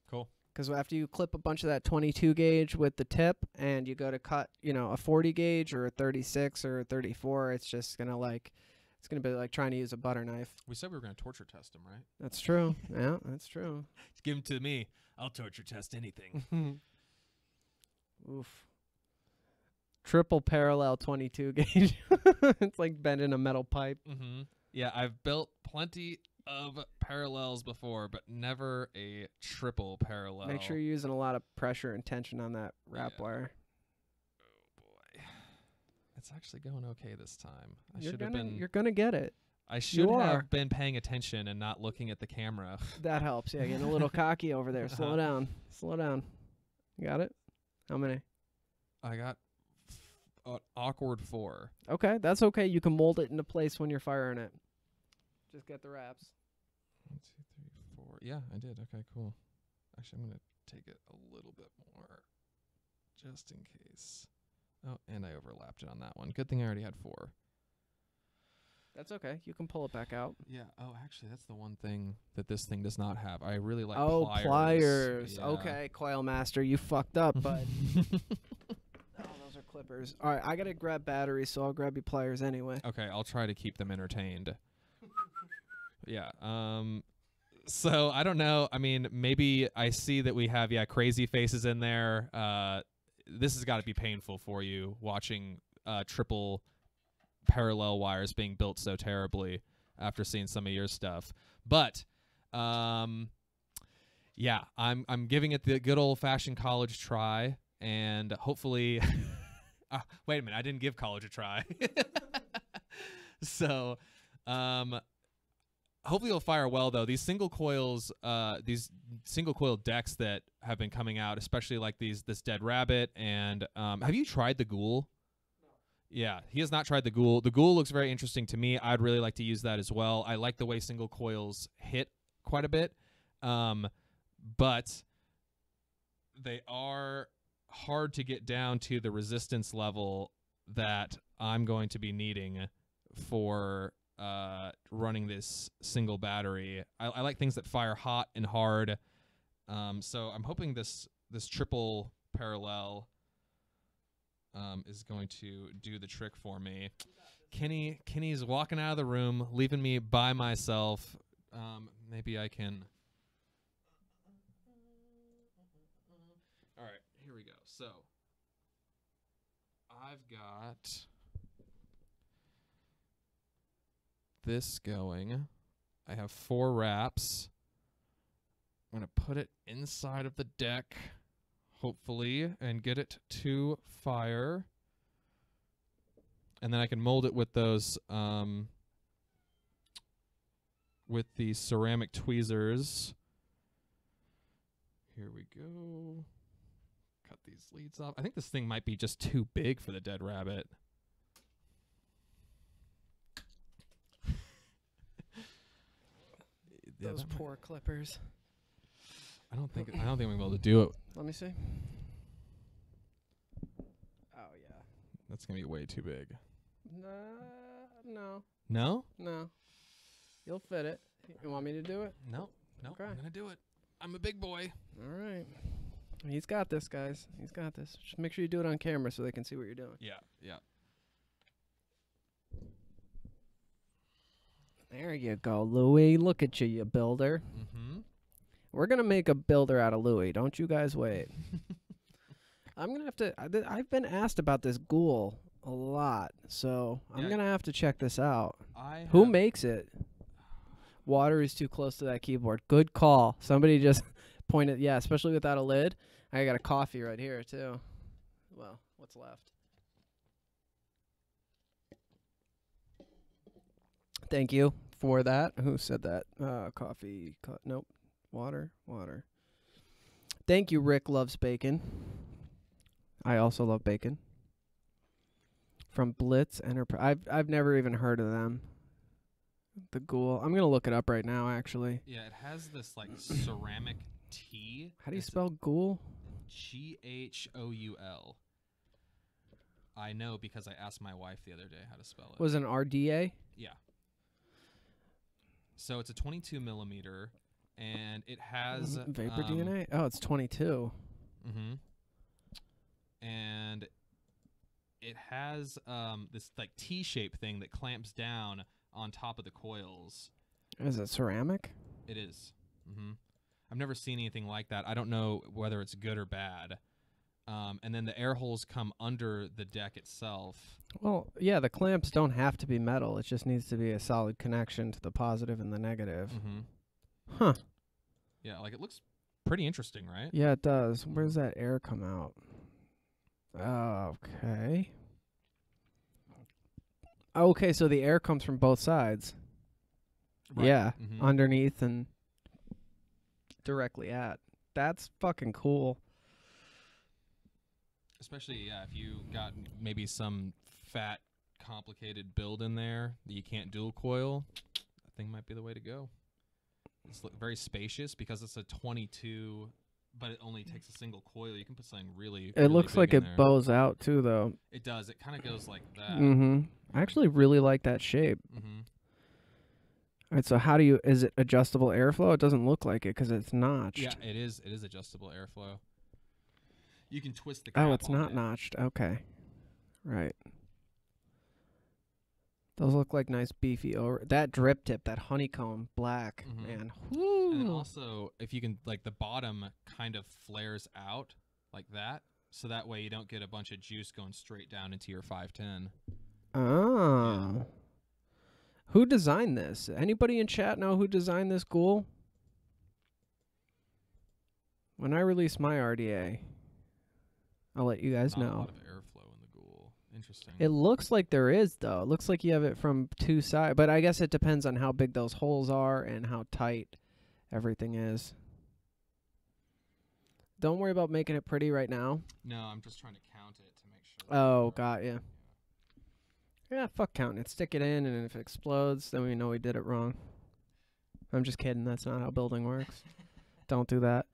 Cool. Because after you clip a bunch of that 22 gauge with the tip and you go to cut, a 40 gauge or a 36 or a 34, it's just going to be like trying to use a butter knife. We said we were going to torture test them, right? That's true. Yeah, that's true. Give them to me. I'll torture test anything. Oof. Triple parallel 22 gauge. It's like bending a metal pipe. Yeah, I've built plenty of parallels before, but never a triple parallel. Make sure you're using a lot of pressure and tension on that wrap wire. Oh boy, it's actually going okay this time. You're gonna get it. I should have been paying attention and not looking at the camera. That helps. Yeah, getting a little cocky over there. Slow down. Slow down. You got it? How many? I got awkward 4. Okay, that's okay. You can mold it into place when you're firing it. Just get the wraps. 1, 2, 3, 4. Yeah, I did. Okay, cool. Actually, I'm going to take it a little bit more just in case. Oh, and I overlapped it on that one. Good thing I already had 4. That's okay. You can pull it back out. Yeah. Oh, actually, that's the one thing that this thing does not have. I really like pliers. pliers. Yeah. Okay, Coil Master, you fucked up, bud. Those are clippers. All right, I got to grab batteries, so I'll grab you pliers anyway. Okay, I'll try to keep them entertained. Yeah. So I don't know. I mean, maybe I see that we have crazy faces in there. This has got to be painful for you watching triple parallel wires being built so terribly after seeing some of your stuff. But yeah, I'm giving it the good old fashioned college try, and hopefully wait a minute, I didn't give college a try. So hopefully it'll fire well, though. These single coils, these single coil decks that have been coming out, especially like this Dead Rabbit, and have you tried the Ghoul? No. Yeah, he has not tried the Ghoul. The Ghoul looks very interesting to me. I'd really like to use that as well. I like the way single coils hit quite a bit, but they are hard to get down to the resistance level that I'm going to be needing for running this single battery. I like things that fire hot and hard. So I'm hoping this triple parallel is going to do the trick for me. Kenny's walking out of the room, leaving me by myself. Maybe I can. All right, here we go. So I've got this going. I have 4 wraps. I'm going to put it inside of the deck, hopefully, and get it to fire. And then I can mold it with those, with the ceramic tweezers. Here we go. Cut these leads off. I think this thing might be just too big for the dead rabbit. Those poor clippers. I don't think we'll be able to do it. Let me see. Oh yeah. That's gonna be way too big. No. No? No. You'll fit it. You want me to do it? No. Okay. I'm gonna do it. I'm a big boy. All right. He's got this, guys. He's got this. Just make sure you do it on camera so they can see what you're doing. Yeah. There you go, Louie. Look at you, you builder. Mm-hmm. We're going to make a builder out of Louie. Don't you guys wait. I'm going to have to... I've been asked about this ghoul a lot, so I'm going to have to check this out. Who makes it? Water is too close to that keyboard. Good call. Somebody just pointed... Yeah, especially without a lid. I got a coffee right here, too. Well, what's left? Thank you for that. Who said that? Coffee. Nope. Water. Thank you, Rick Loves Bacon. I also love bacon. From Blitz Enterprise. I've never even heard of them. The ghoul. I'm gonna look it up right now, actually. Yeah, it has this like ceramic T. How do you spell ghoul? Ghoul. I know because I asked my wife the other day how to spell it. Was it an RDA? Yeah. So it's a 22 millimeter, and it has Vapor DNA. Oh, it's 22. Mm-hmm. And it has this like T-shaped thing that clamps down on top of the coils. Is it ceramic? It is. Mm-hmm. I've never seen anything like that. I don't know whether it's good or bad. And then the air holes come under the deck itself. Well, yeah, the clamps don't have to be metal. It just needs to be a solid connection to the positive and the negative. Mm-hmm. Huh. Yeah, like it looks pretty interesting, right? Yeah, it does. Where does that air come out? Okay. Okay, so the air comes from both sides. Right. Yeah, Mm-hmm. underneath and directly at. That's fucking cool. Especially, yeah, if you got maybe some fat, complicated build in there that you can't dual coil, that thing might be the way to go. It's very spacious because it's a 22, but it only takes a single coil. You can put something really. It looks like it bows out too, though. It does. It kind of goes like that. Mm-hmm. I actually really like that shape. Mm-hmm. All right, so how do you? Is it adjustable airflow? It doesn't look like it because it's notched. Yeah, it is. It is adjustable airflow. You can twist the cap. Oh, it's not notched. Okay. Right. Those look like nice beefy over that drip tip, that honeycomb black, man. Woo. And then also, if you can, like the bottom kind of flares out like that, so that way you don't get a bunch of juice going straight down into your 510. Oh. Yeah. Who designed this? Anybody in chat know who designed this ghoul? When I release my RDA, I'll let you guys know. A lot of airflow in the ghoul. Interesting. It looks like there is, though. It looks like you have it from two sides. But I guess it depends on how big those holes are and how tight everything is. Don't worry about making it pretty right now. No, I'm just trying to count it to make sure. Oh, got ya. Yeah, fuck counting it. Stick it in, and if it explodes, then we know we did it wrong. I'm just kidding. That's not how building works. Don't do that.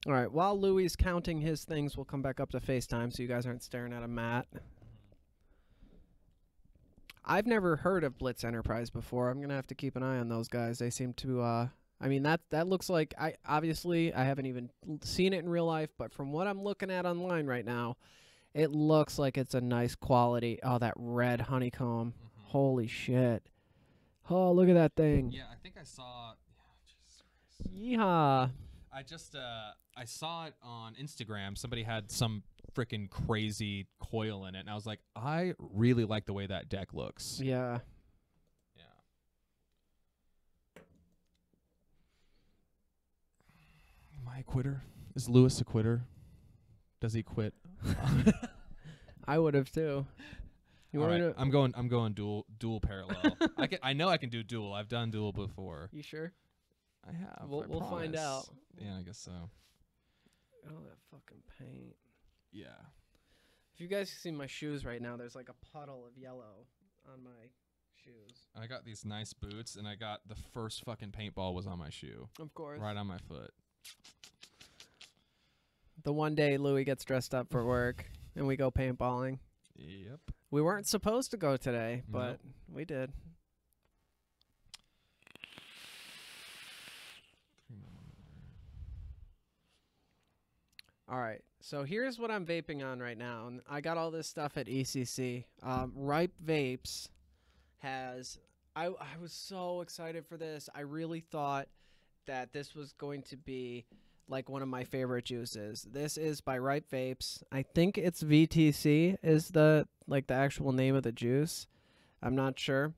All right, while Louie's counting his things, we'll come back up to FaceTime so you guys aren't staring at a mat. I've never heard of Blitz Enterprise before. I'm going to have to keep an eye on those guys. They seem to, I mean, that looks like, I haven't even seen it in real life, but from what I'm looking at online right now, it looks like it's a nice quality. Oh, that red honeycomb. Mm-hmm. Holy shit. Oh, look at that thing. Yeah, I think I saw. Yeah, Yeehaw. I saw it on Instagram. Somebody had some freaking crazy coil in it, and I was like, I really like the way that deck looks. Yeah. Yeah. Am I a quitter? Is Lewis a quitter? Does he quit? I would have too. You All want right, me to? I'm going dual parallel. I know I can do dual. I've done dual before. You sure? I have. We'll find out. Yeah, I guess so. Oh, that fucking paint. Yeah. If you guys see my shoes right now, there's like a puddle of yellow on my shoes. I got these nice boots, and I got the first fucking paintball was on my shoe. Of course. Right on my foot. The one day Louis gets dressed up for work and we go paintballing. Yep. We weren't supposed to go today, but Nope. we did. All right, so here's what I'm vaping on right now. And I got all this stuff at ECC. Ripe Vapes has... I was so excited for this. I really thought that this was going to be like one of my favorite juices. This is by Ripe Vapes. I think it's VTC is the actual name of the juice. I'm not sure.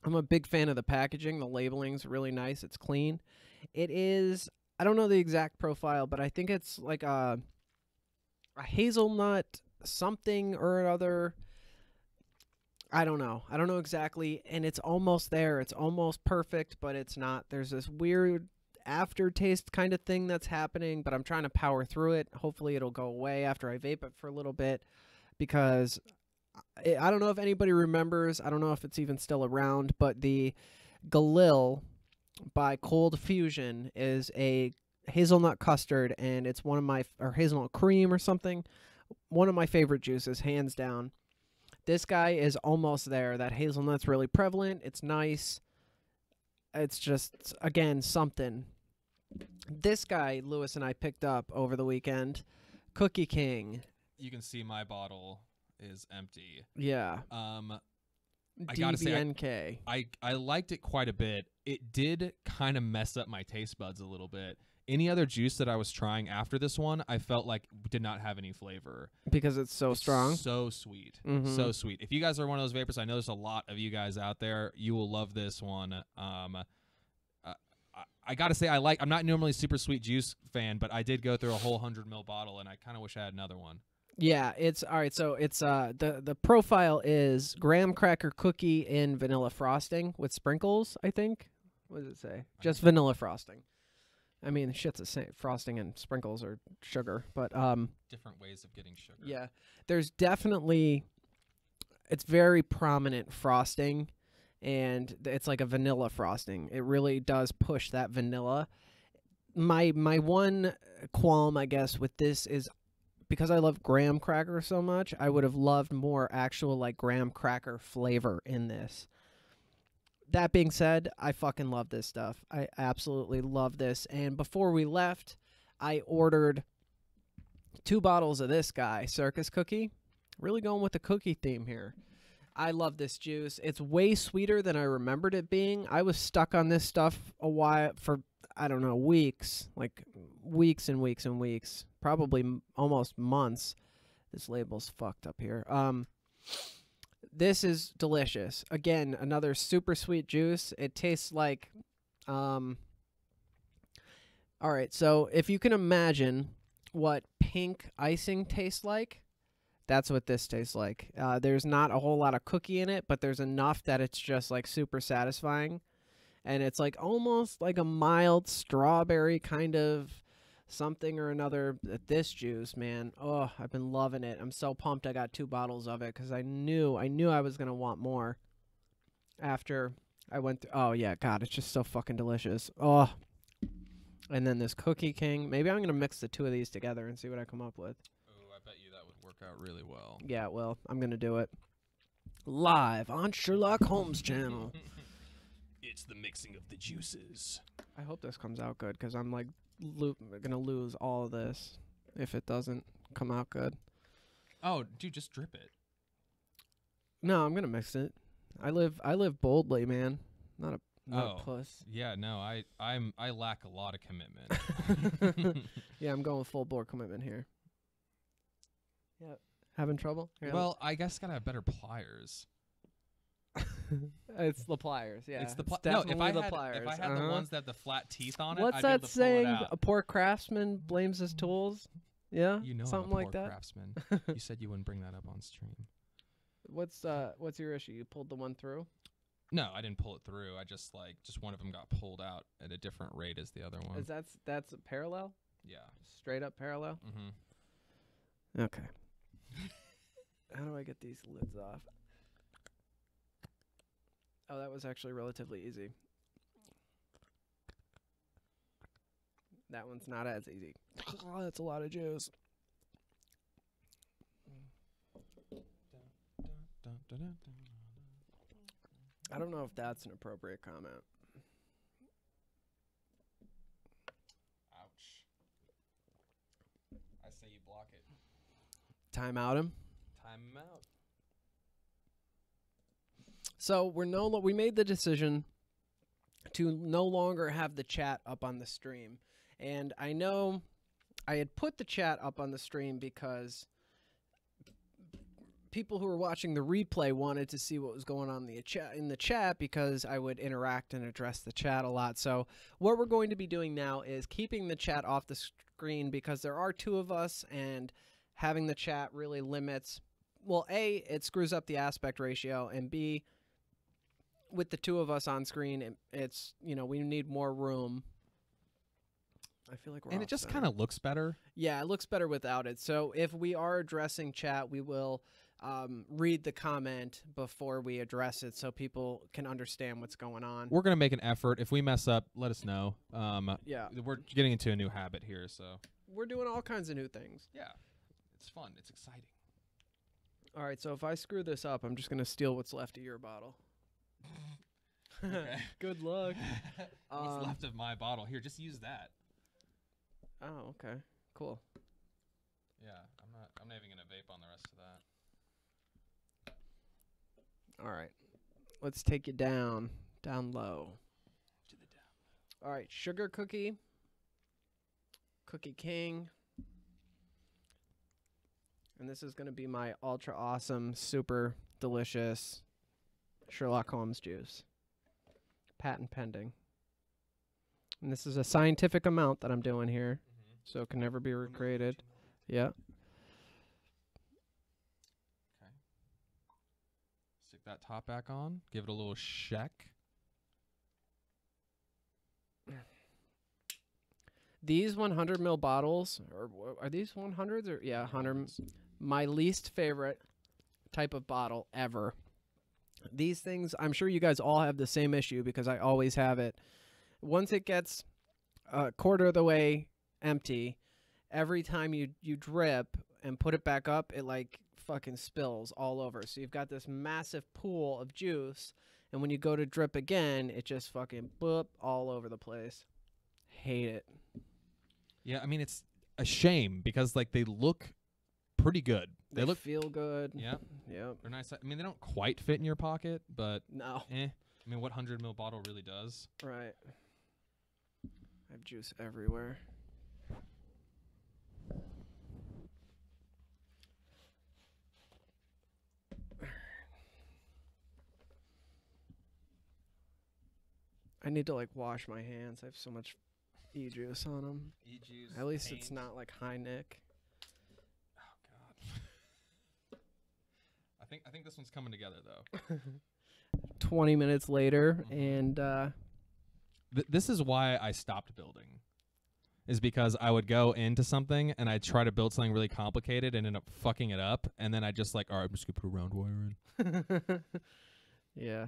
I'm a big fan of the packaging. The labeling's really nice. It's clean. It is... I don't know the exact profile, but I think it's like a hazelnut something or other. I don't know. I don't know exactly, and it's almost there. It's almost perfect, but it's not. There's this weird aftertaste kind of thing that's happening, but I'm trying to power through it. Hopefully it'll go away after I vape it for a little bit, because I don't know if anybody remembers. I don't know if it's even still around, but the KLL by Cold Fusion is a hazelnut custard, and it's one of my, or hazelnut cream or something, one of my favorite juices, hands down. This guy is almost there. That hazelnut's really prevalent. It's nice. It's just, again, something. This guy Lewis and I picked up over the weekend, Cookie King. You can see my bottle is empty. Yeah. I gotta say, DBNK. I liked it quite a bit. It did kind of mess up my taste buds a little bit. Any other juice that I was trying after this one, I felt like did not have any flavor. Because it's so strong? So sweet. Mm-hmm. So sweet. If you guys are one of those vapors, I know there's a lot of you guys out there. You will love this one. I gotta say, I'm not normally a super sweet juice fan, but I did go through a whole 100 ml bottle, and I kind of wish I had another one. Yeah, it's all right. So it's the profile is graham cracker cookie in vanilla frosting with sprinkles. I think. What does it say? Just vanilla frosting. I mean, shit's the same. Frosting and sprinkles are sugar, but different ways of getting sugar. yeah, there's definitely, it's very prominent frosting, and it's like a vanilla frosting. It really does push that vanilla. My one qualm, I guess, with this is, because I love graham cracker so much, I would have loved more actual like graham cracker flavor in this. That being said, I fucking love this stuff. I absolutely love this. And before we left, I ordered 2 bottles of this guy, Circus Cookie. Really going with the cookie theme here. I love this juice. It's way sweeter than I remembered it being. I was stuck on this stuff a while for, I don't know, weeks. Like weeks and weeks and weeks. Probably almost months. This label's fucked up here. This is delicious. Again, another super sweet juice. It tastes like, all right, so if you can imagine what pink icing tastes like, that's what this tastes like. There's not a whole lot of cookie in it, but there's enough that it's just like super satisfying. And it's like almost like a mild strawberry kind of something or another. This juice, man, oh, I've been loving it. I'm so pumped I got 2 bottles of it, because I knew I was gonna want more after I went through. Oh yeah, God, it's just so fucking delicious. Oh, And then this Cookie King. Maybe I'm going to mix the two of these together and see what I come up with. Oh, I bet you that would work out really well. Yeah, well, I'm going to do it live on Sherlock Holmes channel. It's the mixing of the juices. I hope this comes out good because I'm like going to lose all of this if it doesn't come out good. Oh, dude, just drip it. No, I'm going to mix it. I live boldly, man. Not a puss. Yeah, no, I lack a lot of commitment. Yeah, I'm going full bore commitment here. Yeah. Having trouble? Here, Well, I guess gotta have better pliers. it's the pliers, yeah. It's the definitely if I the had, pliers. If I had the ones that have the flat teeth on it, What's I'd be able that to pull it saying? out. A poor craftsman blames his tools? Yeah? You know, something I'm a like poor that. craftsman. You said you wouldn't bring that up on stream. What's your issue? You pulled the one through? No, I didn't pull it through. I just one of them got pulled out at a different rate as the other one. Is that's a parallel? Yeah. Straight up parallel? Mm-hmm. Okay. How do I get these lids off? Oh, that was actually relatively easy. That one's not as easy. Oh, that's a lot of juice. I don't know if that's an appropriate comment. Ouch. I say you block it. Time out him. Time him out. So we made the decision to no longer have the chat up on the stream. And I know I had put the chat up on the stream because people who were watching the replay wanted to see what was going on in the chat because I would interact and address the chat a lot. So what we're going to be doing now is keeping the chat off the screen because there are two of us and having the chat really limits, well, A, it screws up the aspect ratio, and B, with the two of us on screen, it's, we need more room. I feel like we're And it just kind of looks better. Yeah, it looks better without it. So if we are addressing chat, we will read the comment before we address it so people can understand what's going on. We're going to make an effort. If we mess up, let us know. Yeah. We're getting into a new habit here, so. We're doing all kinds of new things. Yeah. It's fun. It's exciting. All right, so if I screw this up, I'm just going to steal what's left of your bottle. Okay. Good luck. What's left of my bottle? Here, just use that. Oh, okay. Cool. Yeah, I'm not even going to vape on the rest of that. All right. Let's take you down low. To the down. All right, sugar cookie. Cookie King. And this is going to be my ultra awesome, super delicious Sherlock Holmes juice. Patent pending. And this is a scientific amount that I'm doing here, so it can never be recreated. Yeah. Okay. Stick that top back on. Give it a little shake. These 100 ml bottles, or are these 100s? Or yeah, 100. My least favorite type of bottle ever. These things, I'm sure you guys all have the same issue because I always have it. Once it gets a quarter of the way empty, every time you drip and put it back up, it like fucking spills all over. So you've got this massive pool of juice, and when you go to drip again, it just fucking boop all over the place. Hate it. Yeah, I mean, it's a shame because, like, they look pretty good. They feel good. Yeah. Yep. They're nice. I mean, they don't quite fit in your pocket, but No. I mean, what 100 ml bottle really does? Right. I have juice everywhere. I need to, like, wash my hands. I have so much Ejuice on them. Ejuice. At least it's not, like, high Nick. Oh, God. I think this one's coming together, though. 20 minutes later, and this is why I stopped building. Is because I would go into something and I'd try to build something really complicated and end up fucking it up, and then I just like, all right, I'm just gonna put a round wire in. Yeah.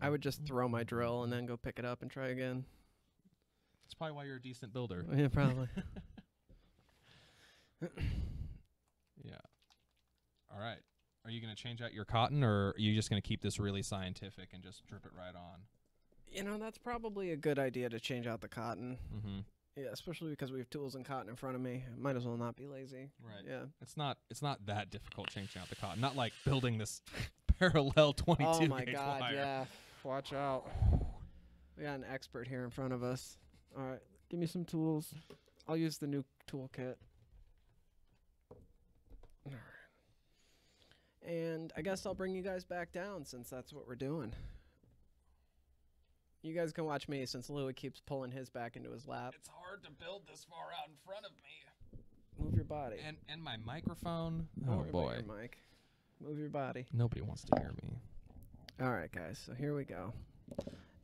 I would just throw my drill and then go pick it up and try again. That's probably why you're a decent builder. Yeah, probably. Yeah. All right. Are you going to change out your cotton, or are you just going to keep this really scientific and just drip it right on? You know, that's probably a good idea to change out the cotton. Mm-hmm. Yeah, especially because we have tools and cotton in front of me. Might as well not be lazy. Right. Yeah. It's not that difficult changing out the cotton. Not like building this parallel 22 Oh my gauge God, wire. yeah. Watch out. We got an expert here in front of us. All right, give me some tools. I'll use the new toolkit. All right. And I guess I'll bring you guys back down since that's what we're doing. You guys can watch me since Louis keeps pulling his back into his lap. It's hard to build this far out in front of me. Move your body. And my microphone. Don't Oh worry boy. about your mic. Move your body. Nobody wants to hear me. All right, guys. So here we go.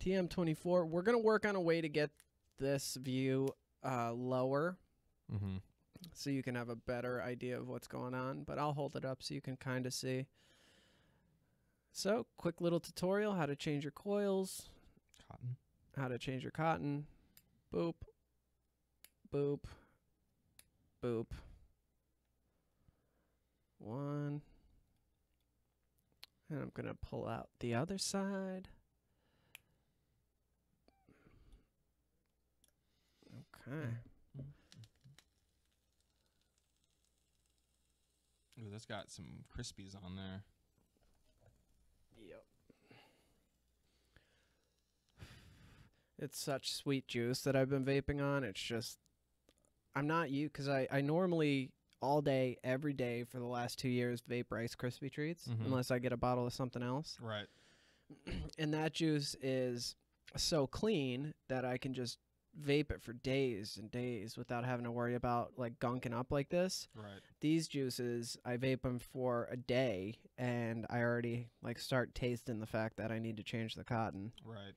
TM24. We're gonna work on a way to get this view lower, Mm-hmm. so you can have a better idea of what's going on. But I'll hold it up so you can kind of see. So, quick little tutorial: how to change your coils, Cotton. how to change your cotton. Boop, boop, boop. One. And I'm going to pull out the other side. Okay. Ooh, that's got some crispies on there. Yep. It's such sweet juice that I've been vaping on. It's just, I'm not you, because I normally all day, every day for the last 2 years vape Rice Krispie Treats, unless I get a bottle of something else. Right. And that juice is so clean that I can just vape it for days and days without having to worry about like gunking up like this. Right. These juices, I vape them for a day and I already like start tasting the fact that I need to change the cotton. Right.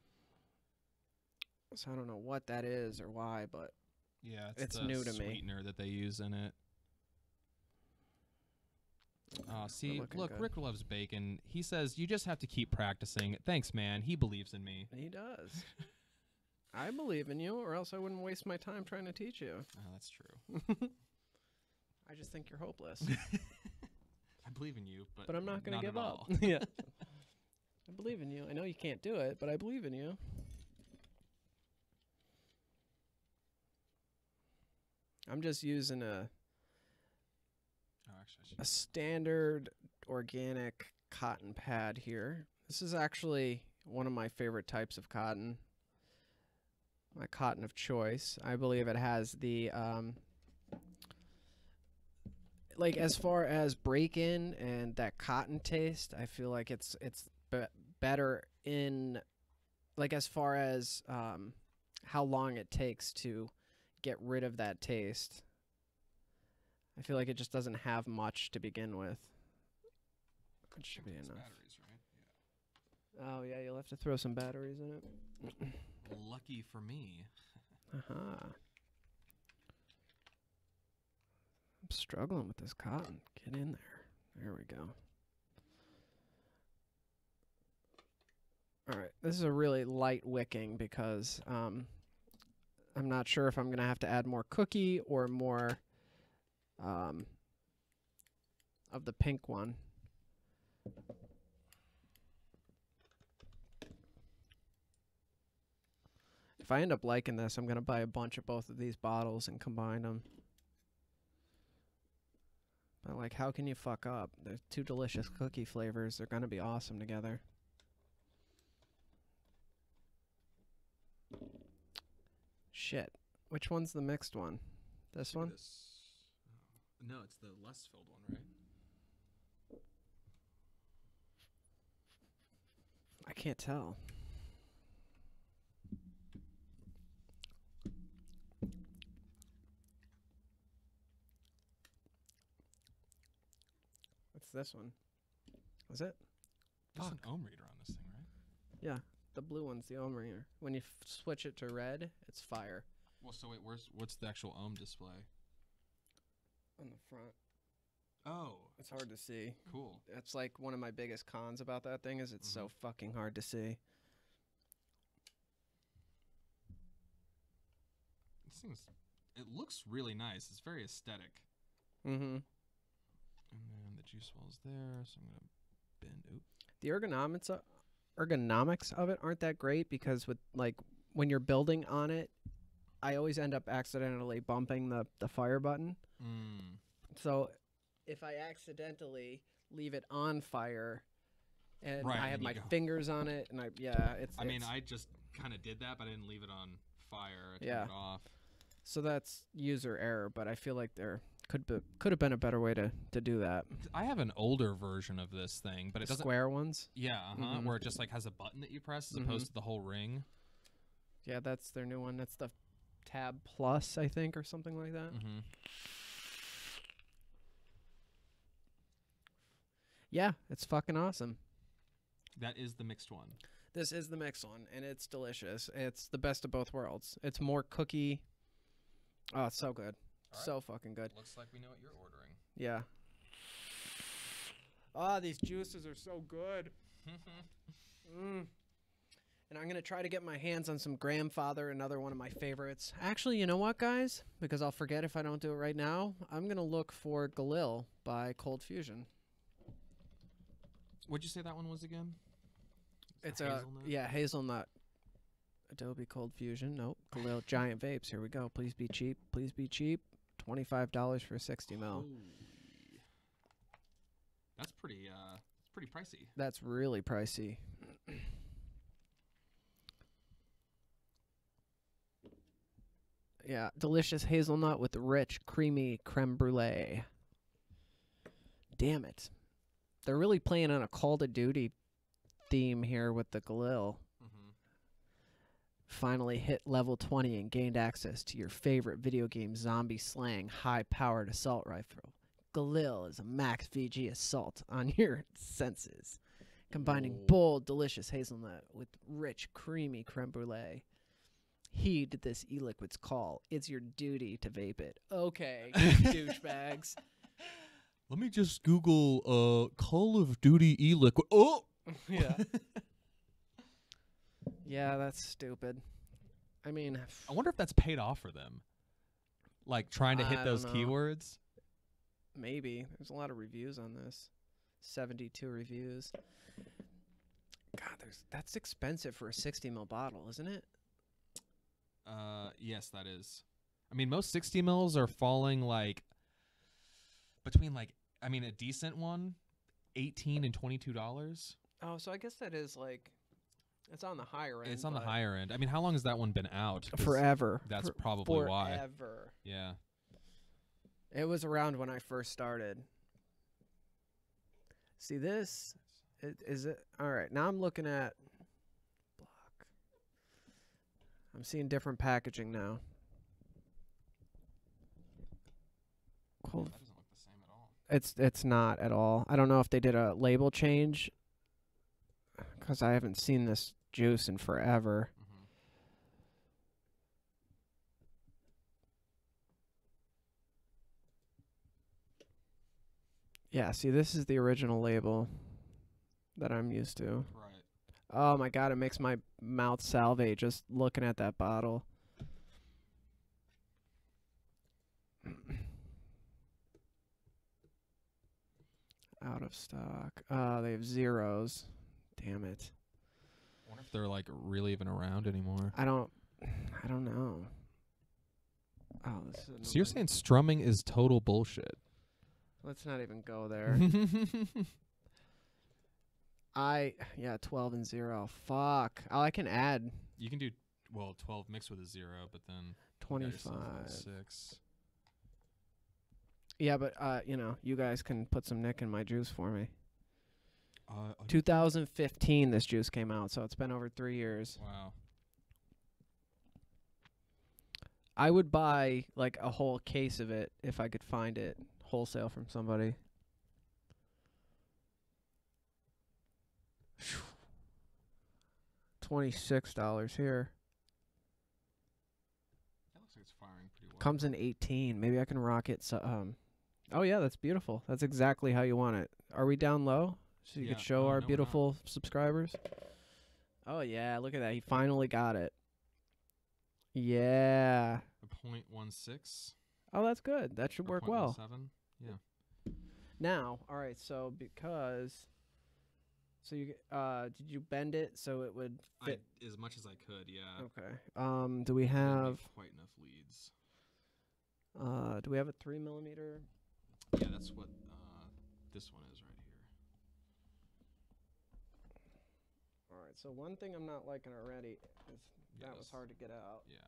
So I don't know what that is or why, but Yeah, it's the new to me. sweetener that they use in it. See, looking look, good. Rick loves bacon. He says you just have to keep practicing. Thanks, man. He believes in me. He does. I believe in you, or else I wouldn't waste my time trying to teach you. Oh, that's true. I just think you're hopeless. I believe in you, but I'm not going to give at up. all. Yeah. I believe in you. I know you can't do it, but I believe in you. I'm just using a standard organic cotton pad here. This is actually one of my favorite types of cotton. My cotton of choice. I believe it has the like as far as break-in and that cotton taste, I feel like it's better in like as far as how long it takes to get rid of that taste. I feel like it just doesn't have much to begin with. It should be enough. Batteries, right? Oh yeah, you'll have to throw some batteries in it. Lucky for me. I'm struggling with this cotton. Get in there. There we go. All right, this is a really light wicking because I'm not sure if I'm gonna have to add more cookie or more of the pink one. If I end up liking this, I'm going to buy a bunch of both of these bottles and combine them. But, like, how can you fuck up? There's two delicious cookie flavors. They're going to be awesome together. Shit. Which one's the mixed one? This one? No, it's the less filled one, right? I can't tell. What's this one? Was it? There's an Fuck. ohm reader on this thing, right? Yeah, the blue one's the ohm ringer. When you switch it to red, it's fire. Well, so wait, what's the actual ohm display? On the front. Oh, It's hard to see. cool. That's like one of my biggest cons about that thing is it's so fucking hard to see. thing's, it looks really nice. It's very aesthetic. Mm-hmm. And then the juice well's there, so I'm gonna bend. Oop. The ergonomics of it aren't that great because with like when you're building on it, I always end up accidentally bumping the fire button. Mm. So if I accidentally leave it on fire and Right, I have and you my go. fingers on it and I mean, I just kind of did that, but I didn't leave it on fire. I turned Yeah. it off. so that's user error, but I feel like there could have been a better way to do that. I have an older version of this thing, but it doesn't. Square ones. Yeah, Mhm. where it just like has a button that you press as Mhm. opposed to the whole ring. Yeah, that's their new one. That's the Tab Plus, I think, or something like that. Mm-hmm. Yeah, it's fucking awesome. That is the mixed one. This is the mixed one, and it's delicious. It's the best of both worlds. It's more cookie. Oh, it's so good. All right. So fucking good. Looks like we know what you're ordering. Yeah. Ah, these juices are so good. Mm. And I'm going to try to get my hands on some Grandfather, another one of my favorites. Actually, you know what, guys? Because I'll forget if I don't do it right now. I'm going to look for KLL by Cold Fusion. What'd you say that one was again? It's hazelnut? Yeah, hazelnut. Adobe Cold Fusion. Nope. KLL Giant Vapes. Here we go. Please be cheap. Please be cheap. $25 for 60 mil. Holy. That's pretty pricey. That's really pricey. Yeah, delicious hazelnut with rich, creamy creme brulee. Damn it. They're really playing on a Call of Duty theme here with the KLL. Mm-hmm. Finally hit level 20 and gained access to your favorite video game zombie slang high-powered assault rifle. KLL is a max VG assault on your senses, combining bold, delicious hazelnut with rich, creamy creme brulee. Heed this e-liquid's call. It's your duty to vape it. Okay, douchebags. Let me just Google Call of Duty e-liquid. Oh! Yeah. Yeah, that's stupid. I mean, I wonder if that's paid off for them. Like trying to hit I those don't know. keywords. maybe. There's a lot of reviews on this. 72 reviews. God, that's expensive for a 60 ml bottle, isn't it? Yes, that is. I mean, most 60 mils are falling like between a decent one, $18 and $22. Oh, so I guess that is like, it's on the higher end. It's on the higher end. I mean, how long has that one been out? 'Cause Forever. That's probably why. Forever. Yeah. It was around when I first started. See this? Is it? All right. Now I'm looking at block. I'm seeing different packaging now. Cold. That doesn't look the same at all. It's not at all. I don't know if they did a label change, because I haven't seen this juice in forever. Mm-hmm. Yeah, see, this is the original label that I'm used to. Right. Oh my god, it makes my mouth salivate just looking at that bottle. Out of stock. They have zeros. Damn it. I wonder if they're like really even around anymore. I don't know. Oh, this is So you're annoying. saying strumming is total bullshit? Let's not even go there. 12 and 0. Fuck. Oh, I can add You can do 12 mixed with a 0, but then you got yourself 25. on 6. Yeah, but you guys can put some nick in my juice for me. 2. 2015 this juice came out, so it's been over 3 years. Wow. I would buy like a whole case of it if I could find it wholesale from somebody. $26 here. That looks like it's firing pretty well. Comes in 18. Maybe I can rock it. So, oh yeah, that's beautiful. That's exactly how you want it. Are we down low so you Yeah. could show No, our we're beautiful subscribers? Oh yeah, look at that. He finally got it. Yeah. .16. Oh, that's good. That should work well. 0.17. Yeah. Now, all right. So you did you bend it so it would fit? As much as I could, yeah. Okay. Do we I didn't have make quite enough leads? do we have a 3mm? Yeah, that's what this one is right here. All right. So one thing I'm not liking already is that was hard to get out. Yeah.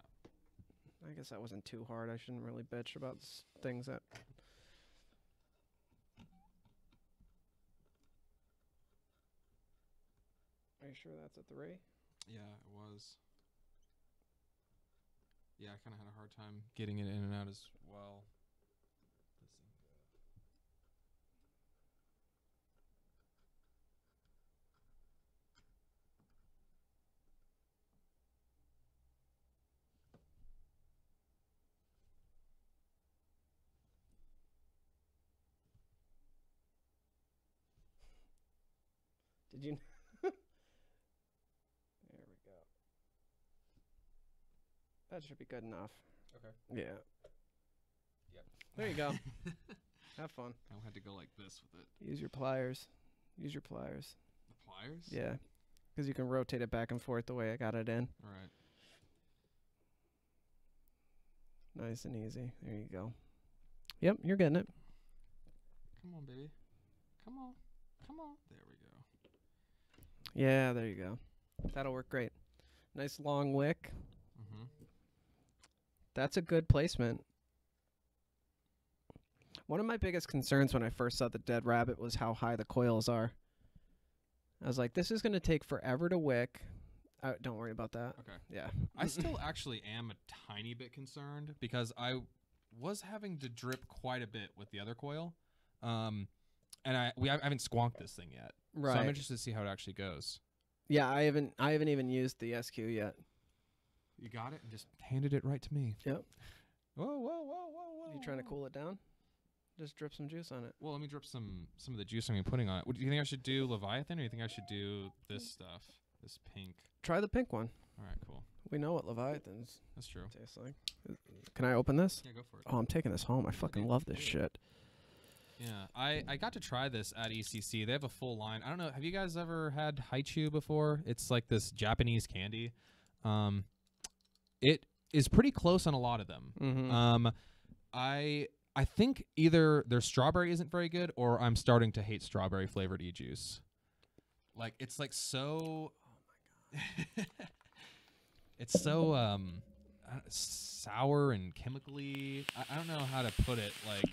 I guess that wasn't too hard. I shouldn't really bitch about things that. Are you sure that's a 3? Yeah, it was. Yeah, I kind of had a hard time getting it in and out as well. Did you? There we go. That should be good enough. Okay. Yeah. Yep. There you go. Have fun. I had to go like this with it. Use your pliers. Use your pliers. The pliers? Yeah. Because you can rotate it back and forth the way I got it in. All right. Nice and easy. There you go. Yep, you're getting it. Come on, baby. Come on. Come on. There we go. Yeah, there you go. That'll work great. Nice long wick. Mm-hmm. That's a good placement. One of my biggest concerns when I first saw the dead rabbit was how high the coils are. I was like, this is going to take forever to wick. Don't worry about that. Okay. Yeah. I still actually am a tiny bit concerned because I was having to drip quite a bit with the other coil. And I haven't squonked this thing yet. Right. So I'm interested to see how it actually goes. Yeah, I haven't even used the SQ yet. You got it and just handed it right to me. Yep. Whoa, whoa, whoa, whoa, whoa. Are you trying to cool it down? Just drip some juice on it. Well, let me drip some of the juice I'm gonna be putting on it. Do you think I should do Leviathan or do you think I should do this stuff? This pink. Try the pink one. All right, cool. We know what Leviathans That's true. taste like. Can I open this? Yeah, go for it. Oh, I'm taking this home. I fucking love this shit. Yeah, I got to try this at ECC. They have a full line. I don't know. Have you guys ever had Haichu before? It's like this Japanese candy. It is pretty close on a lot of them. Mm-hmm. I think either their strawberry isn't very good or I'm starting to hate strawberry flavored Ejuice. Like it's like so. Oh my god. It's so sour and chemically. I don't know how to put it. Like.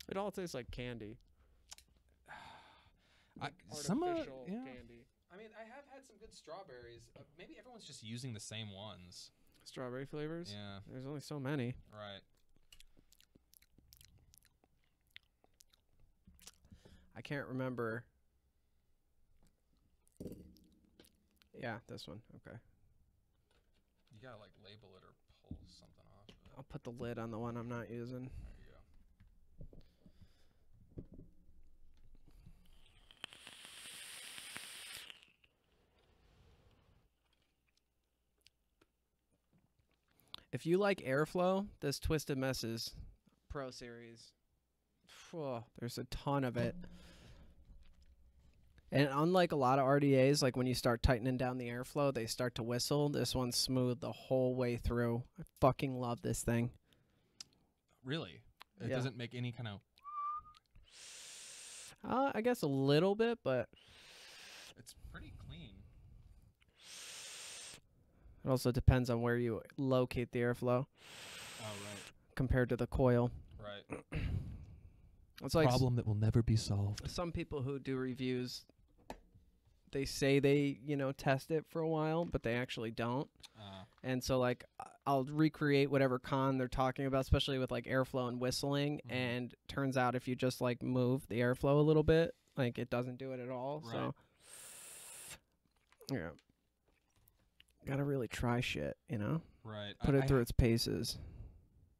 It all tastes like candy. Artificial candy. I mean, I have had some good strawberries. Maybe everyone's just using the same ones. Strawberry flavors? Yeah. There's only so many. Right. I can't remember. Yeah, this one. Okay. You gotta like label it or pull something off of it. I'll put the lid on the one I'm not using. There you go. If you like airflow, this Twisted Messes Pro Series, there's a ton of it. And unlike a lot of RDAs, like when you start tightening down the airflow, they start to whistle. This one's smooth the whole way through. I fucking love this thing. Really? It Yeah. doesn't make any kind of... I guess a little bit, but It's pretty clean. it also depends on where you locate the airflow Oh, right. compared to the coil. Right. It's like Problem that will never be solved. some people who do reviews, they say they, test it for a while, but they actually don't. And so, like, I'll recreate whatever con they're talking about, especially with, like, airflow and whistling, Mhm. and turns out if you just, like, move the airflow a little bit, like, it doesn't do it at all. Right. So, yeah. Gotta really try shit, Right. Put it through its paces.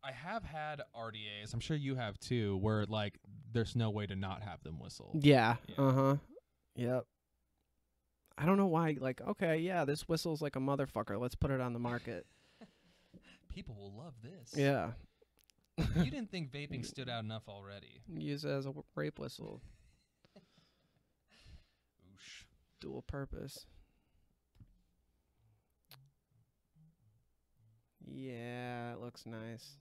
I have had RDAs, I'm sure you have too, where, like, there's no way to not have them whistle. Yeah. Yeah. Uh-huh. Yep. I don't know why, like, okay, yeah, this whistles like a motherfucker. Let's put it on the market. People will love this. Yeah. You didn't think vaping stood out enough already. Use it as a rape whistle. Oosh. Dual purpose. Yeah, it looks nice.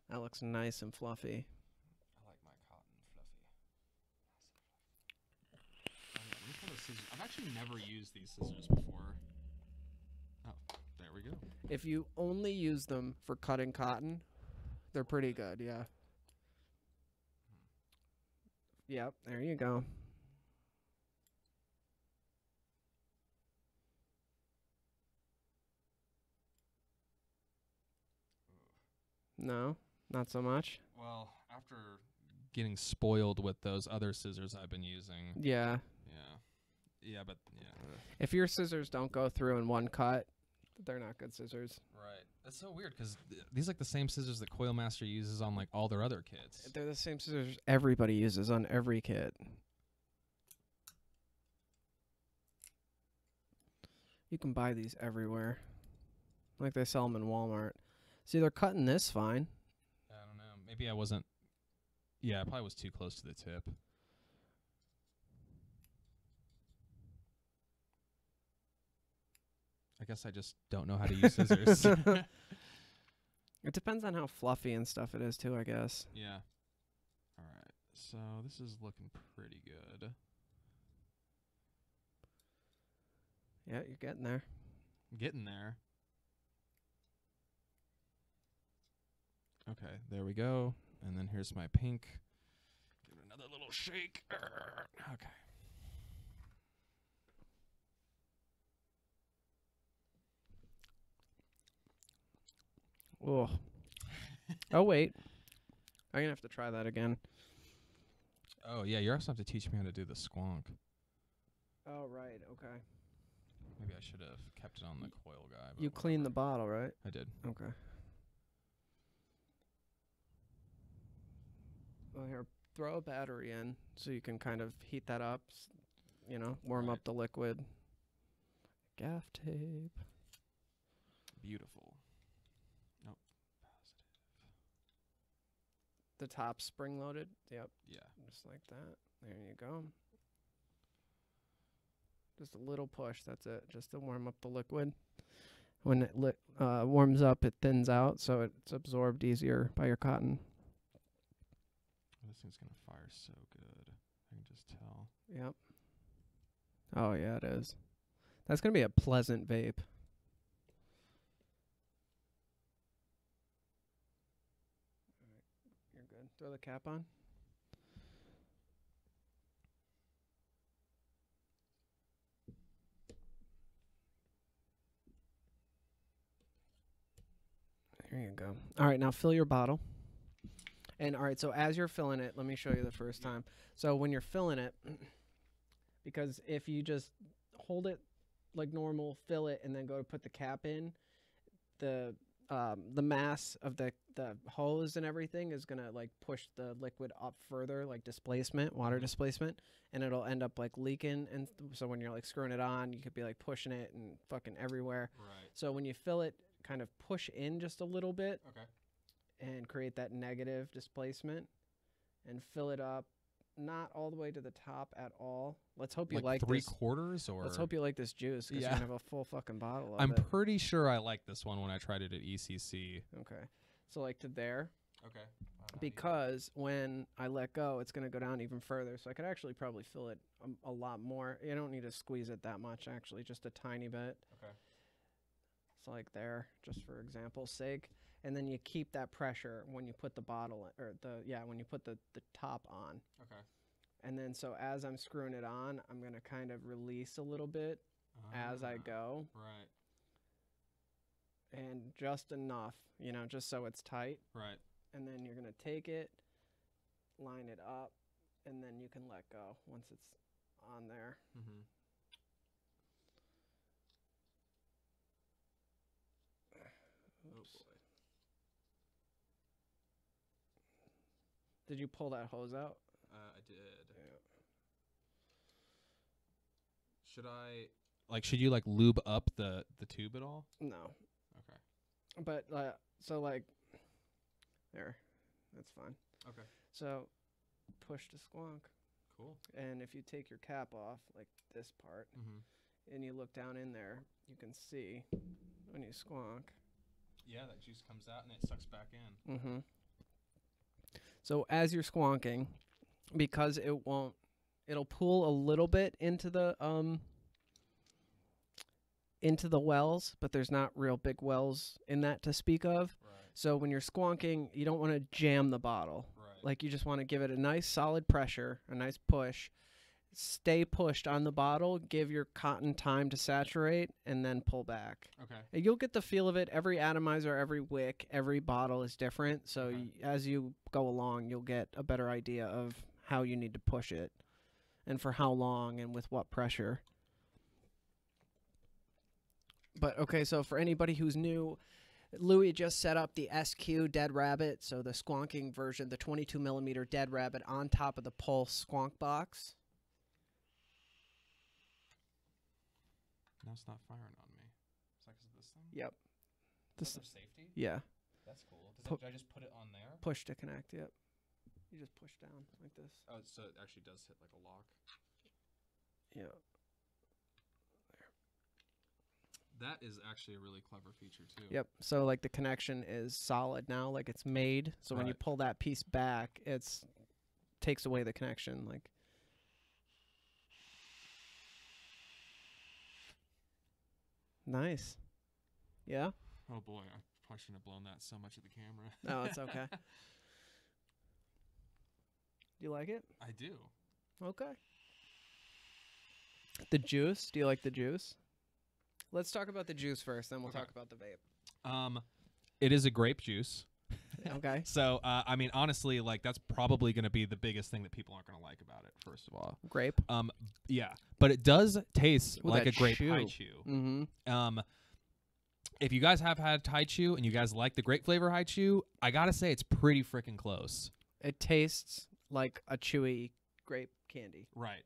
That looks nice and fluffy. I like my cotton fluffy. Let me pull the scissors. I've actually never used these scissors before. Oh, there we go. If you only use them for cutting cotton, they're pretty good, yeah. Yep, there you go. No, not so much. Well, after getting spoiled with those other scissors I've been using. Yeah. Yeah, but yeah. If your scissors don't go through in one cut, they're not good scissors. Right. That's so weird because these are like the same scissors that Coil Master uses on like all their other kits. They're the same scissors everybody uses on every kit. You can buy these everywhere. Like they sell them in Walmart. See, they're cutting this fine. I don't know. Maybe I wasn't. Yeah, I probably was too close to the tip. I guess I just don't know how to use scissors. It depends on how fluffy and stuff it is, too, I guess. Yeah. All right. So this is looking pretty good. Yeah, you're getting there. Getting there. Okay, there we go. And then here's my pink. Give it another little shake. Okay. Oh. Oh, wait. I'm going to have to try that again. Oh, yeah, you also have to teach me how to do the squonk. Oh, right. Okay. Maybe I should have kept it on the Coil guy. You cleaned the bottle, right? I did. Okay. Well, here, throw a battery in so you can kind of heat that up, you know, warm up the liquid. Gaff tape. Beautiful. Nope. Positive. The top spring loaded. Yep. Yeah. Just like that. There you go. Just a little push. That's it. Just to warm up the liquid. When it warms up, it thins out, so it's absorbed easier by your cotton. This thing's going to fire so good. I can just tell. Yep. Oh, yeah, it is. That's going to be a pleasant vape. All right. You're good. Throw the cap on. There you go. All right, now fill your bottle. And all right, so as you're filling it, let me show you the first time. So when you're filling it, because if you just hold it like normal, fill it, and then go to put the cap in, the mass of the hose and everything is gonna like push the liquid up further, like displacement, water displacement, and it'll end up like leaking. And so when you're like screwing it on, you could be like pushing it and fucking everywhere. Right. So when you fill it, kind of push in just a little bit. Okay. And create that negative displacement and fill it up, not all the way to the top at all. Let's hope you like this. 3/4 or? Let's hope you like this juice because Yeah. you're going to have a full fucking bottle of I'm it. pretty sure I like this one when I tried it at ECC. Okay. So like to there. Okay. Because when I let go, it's going to go down even further. So I could actually probably fill it a lot more. You don't need to squeeze it that much, actually, just a tiny bit. Okay. So like there, just for example's sake. And then you keep that pressure when you put the bottle, or when you put the top on. Okay. And then so as I'm screwing it on, I'm going to kind of release a little bit as I go. Right. And just enough, you know, just so it's tight. Right. And then you're going to take it, line it up, and then you can let go once it's on there. Mm-hmm. Oops. Oh boy. Did you pull that hose out? I did. Yeah. Should I like, should you like lube up the tube at all? No. Okay. But so like there. That's fine. Okay. So push to squonk. Cool. And if you take your cap off, like this part, and you look down in there, you can see when you squonk. Yeah, that juice comes out and it sucks back in. So as you're squonking, because it'll pull a little bit into the wells, but there's not real big wells in that to speak of. Right. So when you're squonking, you don't want to jam the bottle. Right. Like, you just want to give it a nice solid pressure, a nice push. Stay pushed on the bottle, give your cotton time to saturate, and then pull back. Okay. And you'll get the feel of it. Every atomizer, every wick, every bottle is different. So as you go along, you'll get a better idea of how you need to push it and for how long and with what pressure. But, okay, so for anybody who's new, Louis just set up the SQ Dead Rabbit, so the squonking version, the 22mm Dead Rabbit on top of the Pulse squonk box. Now it's not firing on me. It's like, is it this thing? Yep. This for safety? Yeah. That's cool. Did I just put it on there? Push to connect, yep. You just push down like this. Oh, so it actually does hit like a lock. Yeah. That is actually a really clever feature too. Yep. So like the connection is solid now, like it's made. So when you pull that piece back, it's takes away the connection. Like, nice. Yeah. Oh boy, I probably shouldn't have blown that so much at the camera. No, it's okay. Do you like it? I do. Okay. The juice. Do you like the juice? Let's talk about the juice first, then we'll talk about the vape. It is a grape juice. Okay. So, I mean, honestly, like, that's probably going to be the biggest thing that people aren't going to like about it, first of all. Grape? Yeah. But it does taste like a grape chew. haichu. If you guys have had haichu and you guys like the grape flavor haichu, I got to say it's pretty freaking close. It tastes like a chewy grape candy. Right.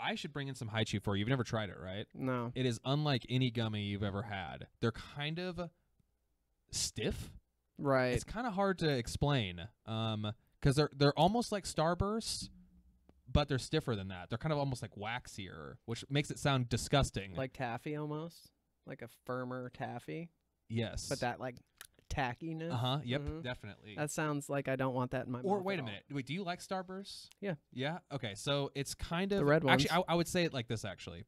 I should bring in some haichu for you. You've never tried it, right? No. It is unlike any gummy you've ever had. They're kind of stiff. Right. It's kind of hard to explain because they're almost like Starbursts, but they're stiffer than that. They're kind of almost like waxier, which makes it sound disgusting. Like taffy almost? Like a firmer taffy? Yes. But that, like, tackiness? Uh-huh. Yep, definitely. That sounds like I don't want that in my mouth. Or wait a minute. Wait, do you like Starbursts? Yeah. Yeah? Okay, so it's kind of... The red ones. Actually, I would say it like this, actually.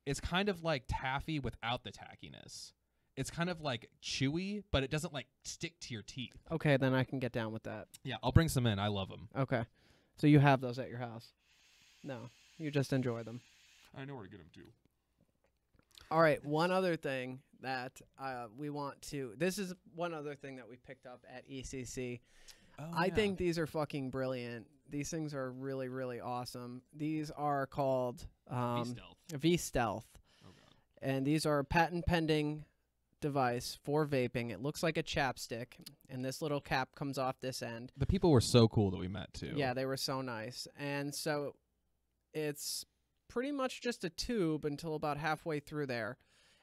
It's kind of like taffy without the tackiness. It's kind of like chewy, but it doesn't, like, stick to your teeth. Okay, then I can get down with that. Yeah, I'll bring some in. I love them. Okay. So you have those at your house? No. You just enjoy them. I know where to get them, too. All right, one other thing that we want to... This is one other thing that we picked up at ECC. Oh, I think these are fucking brilliant. These things are really, really awesome. These are called V-Stealth. Oh, God. And these are a patent-pending device for vaping. It looks like a chapstick, and this little cap comes off this end. The people were so cool that we met, too. Yeah, they were so nice. And so it's pretty much just a tube until about halfway through there.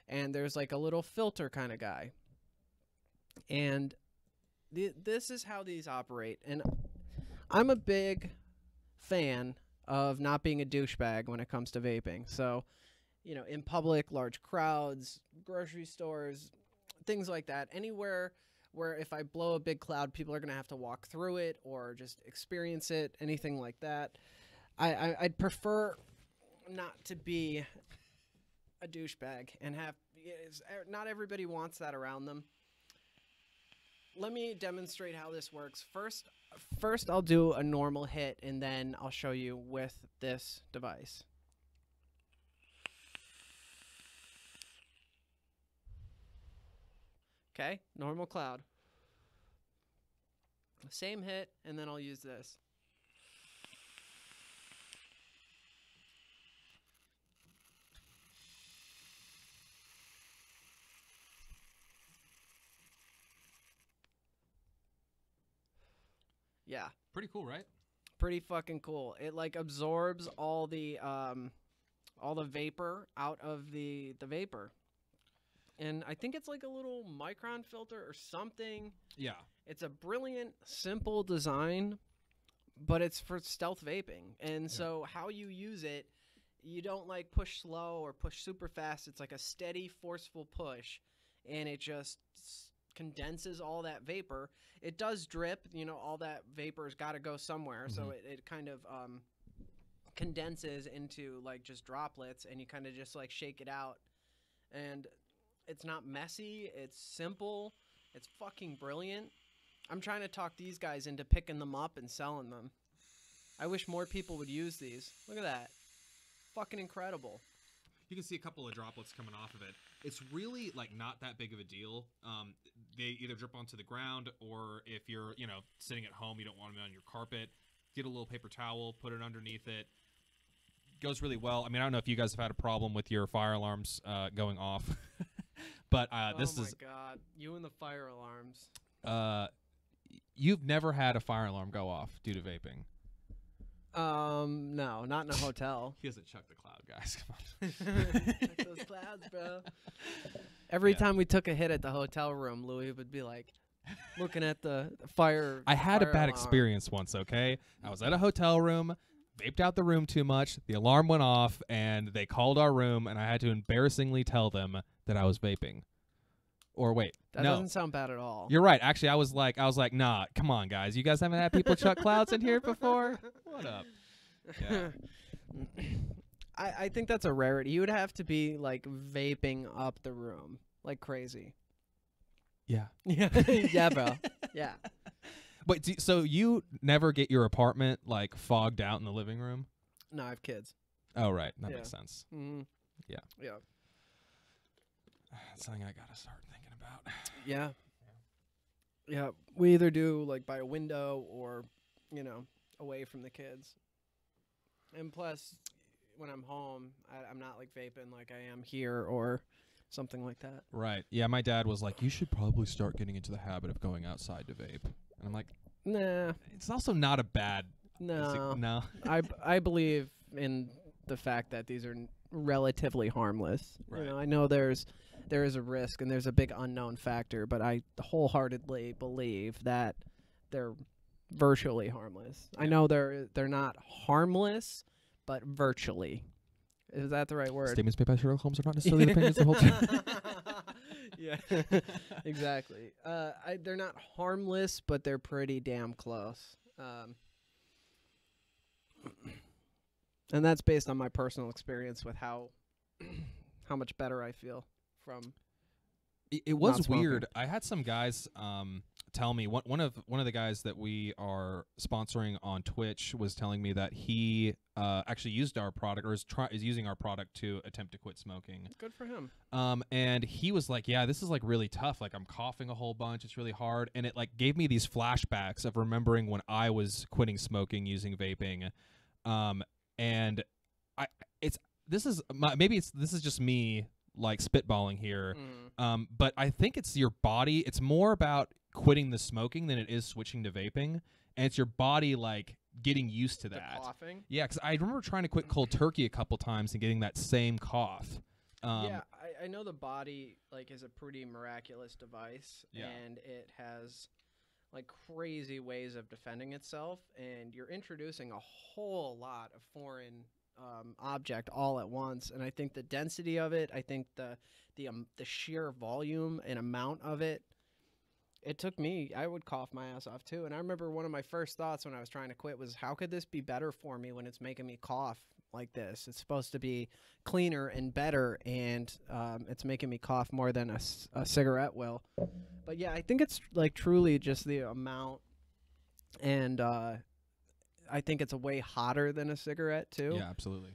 And there's like a little filter kind of guy. And this is how these operate. And I'm a big fan of not being a douchebag when it comes to vaping. So, you know, in public, large crowds, grocery stores, things like that, anywhere where if I blow a big cloud, people are going to have to walk through it or just experience it, anything like that. I'd prefer not to be a douchebag and have... Not everybody wants that around them. Let me demonstrate how this works. First I'll do a normal hit, and then I'll show you with this device. Okay, normal cloud. Same hit, and then I'll use this. Yeah. Pretty cool, right? Pretty fucking cool. It like absorbs all the all the vapor out of the vapor. And I think it's like a little micron filter or something. Yeah. It's a brilliant, simple design, but it's for stealth vaping. And so how you use it, you don't like push slow or push super fast. It's like a steady, forceful push, and it just condenses all that vapor. It does drip, you know, all that vapor's got to go somewhere. So it kind of condenses into like just droplets, and you kind of just like shake it out. And it's not messy. It's simple. It's fucking brilliant. I'm trying to talk these guys into picking them up and selling them. I wish more people would use these. Look at that. Fucking incredible. You can see a couple of droplets coming off of it. It's really like not that big of a deal. They either drip onto the ground, or if you're, you know, sitting at home, you don't want them on your carpet, get a little paper towel, put it underneath it. Goes really well. I mean, I don't know if you guys have had a problem with your fire alarms going off, but this is. Oh my god, you and the fire alarms. You've never had a fire alarm go off due to vaping. No, not in a hotel. He doesn't chuck the cloud, guys. Come on. Check those clouds, bro. Every time we took a hit at the hotel room, Louis would be like looking at the fire. I had a bad alarm. experience once, okay? I was at a hotel room, vaped out the room too much, the alarm went off, and they called our room, and I had to embarrassingly tell them that I was vaping. Or wait, that doesn't sound bad at all. You're right. Actually, I was like, nah, come on, guys. You guys haven't had people chuck clouds in here before? What up? Yeah. I think that's a rarity. You would have to be like vaping up the room like crazy. Yeah. Yeah. Yeah, bro. Yeah. But so you never get your apartment like fogged out in the living room? No, I have kids. Oh, right. That makes sense. Mm-hmm. Yeah. Yeah. That's something I gotta start thinking about. Yeah. Yeah. We either do like by a window or, you know, away from the kids. And plus, when I'm home, I'm not like vaping like I am here or something like that. Right. Yeah, my dad was like, you should probably start getting into the habit of going outside to vape. And I'm like, nah. It's also not a bad... No. No. I believe in the fact that these are relatively harmless. Right. You know, I know there is a risk and there's a big unknown factor, but I wholeheartedly believe that they're virtually harmless. Yeah. I know they're not harmless, but virtually. Is that the right word? Statements made by Sherlock Holmes are not necessarily the opinions of the whole time. Yeah, exactly. They're not harmless, but they're pretty damn close. And that's based on my personal experience with how much better I feel from. It was weird. I had some guys tell me one of the guys that we are sponsoring on Twitch was telling me that he actually used our product or is using our product to attempt to quit smoking. Good for him. And he was like, "Yeah, this is like really tough. Like I'm coughing a whole bunch. It's really hard." And it like gave me these flashbacks of remembering when I was quitting smoking using vaping. And this is just me like spitballing here. But I think it's your body. It's more about quitting the smoking than it is switching to vaping, and it's your body like getting used to that. The coughing. Yeah, because I remember trying to quit cold turkey a couple times and getting that same cough. Yeah, I know the body like is a pretty miraculous device, and it has like crazy ways of defending itself, and you're introducing a whole lot of foreign object all at once. And I think the density of it, I think the sheer volume and amount of it, it took me, I would cough my ass off too. And I remember one of my first thoughts when I was trying to quit was, how could this be better for me when it's making me cough like this? It's supposed to be cleaner and better, and it's making me cough more than a cigarette will. But yeah, I think it's like truly just the amount, and I think it's a way hotter than a cigarette too. Yeah, absolutely.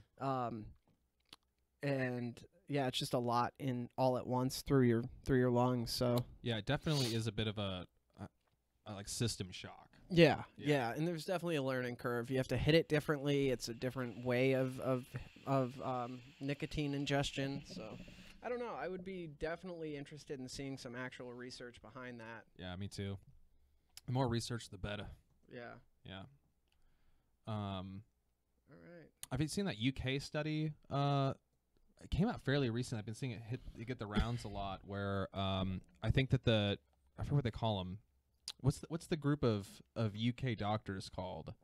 And yeah, it's just a lot in all at once through your lungs. So yeah, it definitely is a bit of a like system shock. Yeah, and there's definitely a learning curve. You have to hit it differently. It's a different way of nicotine ingestion. So I don't know. I would be definitely interested in seeing some actual research behind that. Yeah, me too. The more research, the better. Yeah. Yeah. All right. I've seen that UK study. It came out fairly recent. I've been seeing it get the rounds a lot. Where I think that I forget what they call them. What's the group of UK doctors called?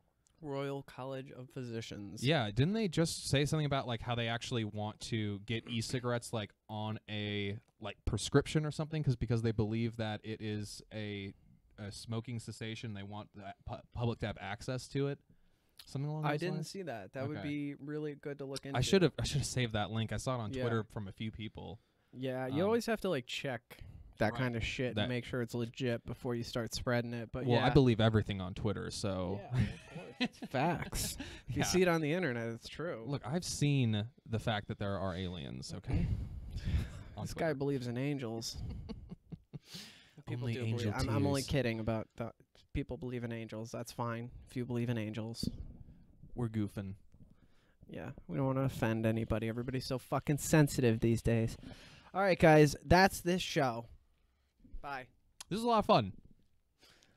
Royal College of Physicians. Yeah, didn't they just say something about like how they actually want to get e-cigarettes like on a like prescription or something because they believe that it is a smoking cessation. They want the public to have access to it. Something along those I didn't lines? see that. That would be really good to look into. I should have saved that link. I saw it on Twitter from a few people. Yeah, you always have to like check that kind of shit and make sure it's legit before you start spreading it. But I believe everything on Twitter, so yeah, of course. It's facts. If you see it on the internet, it's true. Look, I've seen the fact that there are aliens. Okay, this guy believes in angels. People only do angel believe. I'm only kidding about the people believe in angels. That's fine if you believe in angels. We're goofing. Yeah, we don't want to offend anybody. Everybody's so fucking sensitive these days. All right, guys, that's this show. Bye. This was a lot of fun.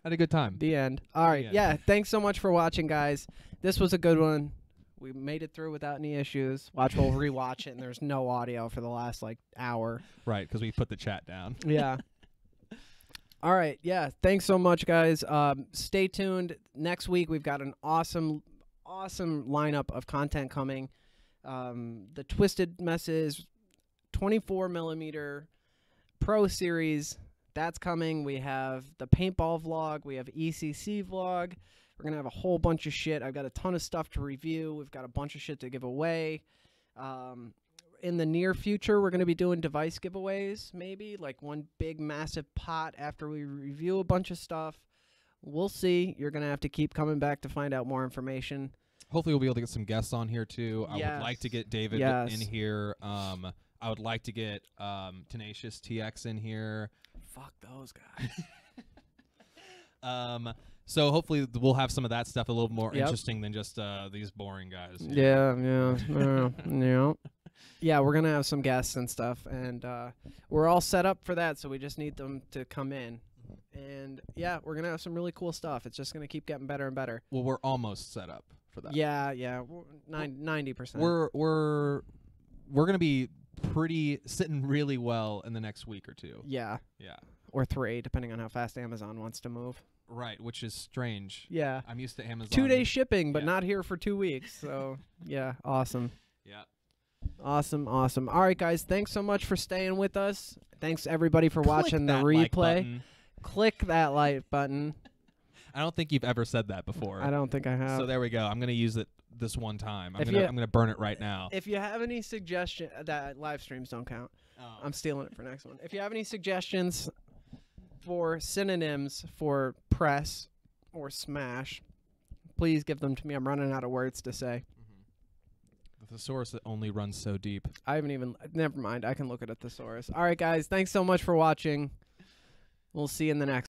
Had a good time. The end. All right. Yeah. Thanks so much for watching, guys. This was a good one. We made it through without any issues. We'll rewatch it, and there's no audio for the last like hour. Right, because we put the chat down. Yeah. All right. Yeah. Thanks so much, guys. Stay tuned. Next week we've got an awesome lineup of content coming. The Twisted Messes 24 millimeter Pro Series. That's coming. We have the paintball vlog. We have ECC vlog. We're going to have a whole bunch of shit. I've got a ton of stuff to review. We've got a bunch of shit to give away. In the near future, we're going to be doing device giveaways, maybe. Like one big, massive pot after we review a bunch of stuff. We'll see. You're going to have to keep coming back to find out more information. Hopefully we'll be able to get some guests on here, too. I would like to get David in here. I would like to get Tenacious TX in here. Fuck those guys. So hopefully we'll have some of that stuff a little more interesting than just these boring guys. Yeah. Yeah, we're going to have some guests and stuff, and we're all set up for that, so we just need them to come in. And, yeah, we're going to have some really cool stuff. It's just going to keep getting better and better. Well, we're almost set up for that. Yeah, 90%. We're going to be sitting really well in the next week or two. Yeah. Or 3, depending on how fast Amazon wants to move. Right, which is strange. Yeah. I'm used to Amazon. 2-day shipping, but not here for 2 weeks. So, yeah, awesome. Yeah. Awesome. All right, guys, thanks so much for staying with us. Thanks, everybody, for watching the replay. Click that like button. I don't think you've ever said that before. I don't think I have. So there we go. I'm going to use it this one time. I'm going to burn it right now. If you have any suggestions, that live streams don't count. Oh. I'm stealing it for next one. If you have any suggestions for synonyms for press or smash, please give them to me. I'm running out of words to say. The thesaurus that only runs so deep. I haven't even... Never mind. I can look at a thesaurus. All right, guys. Thanks so much for watching. We'll see you in the next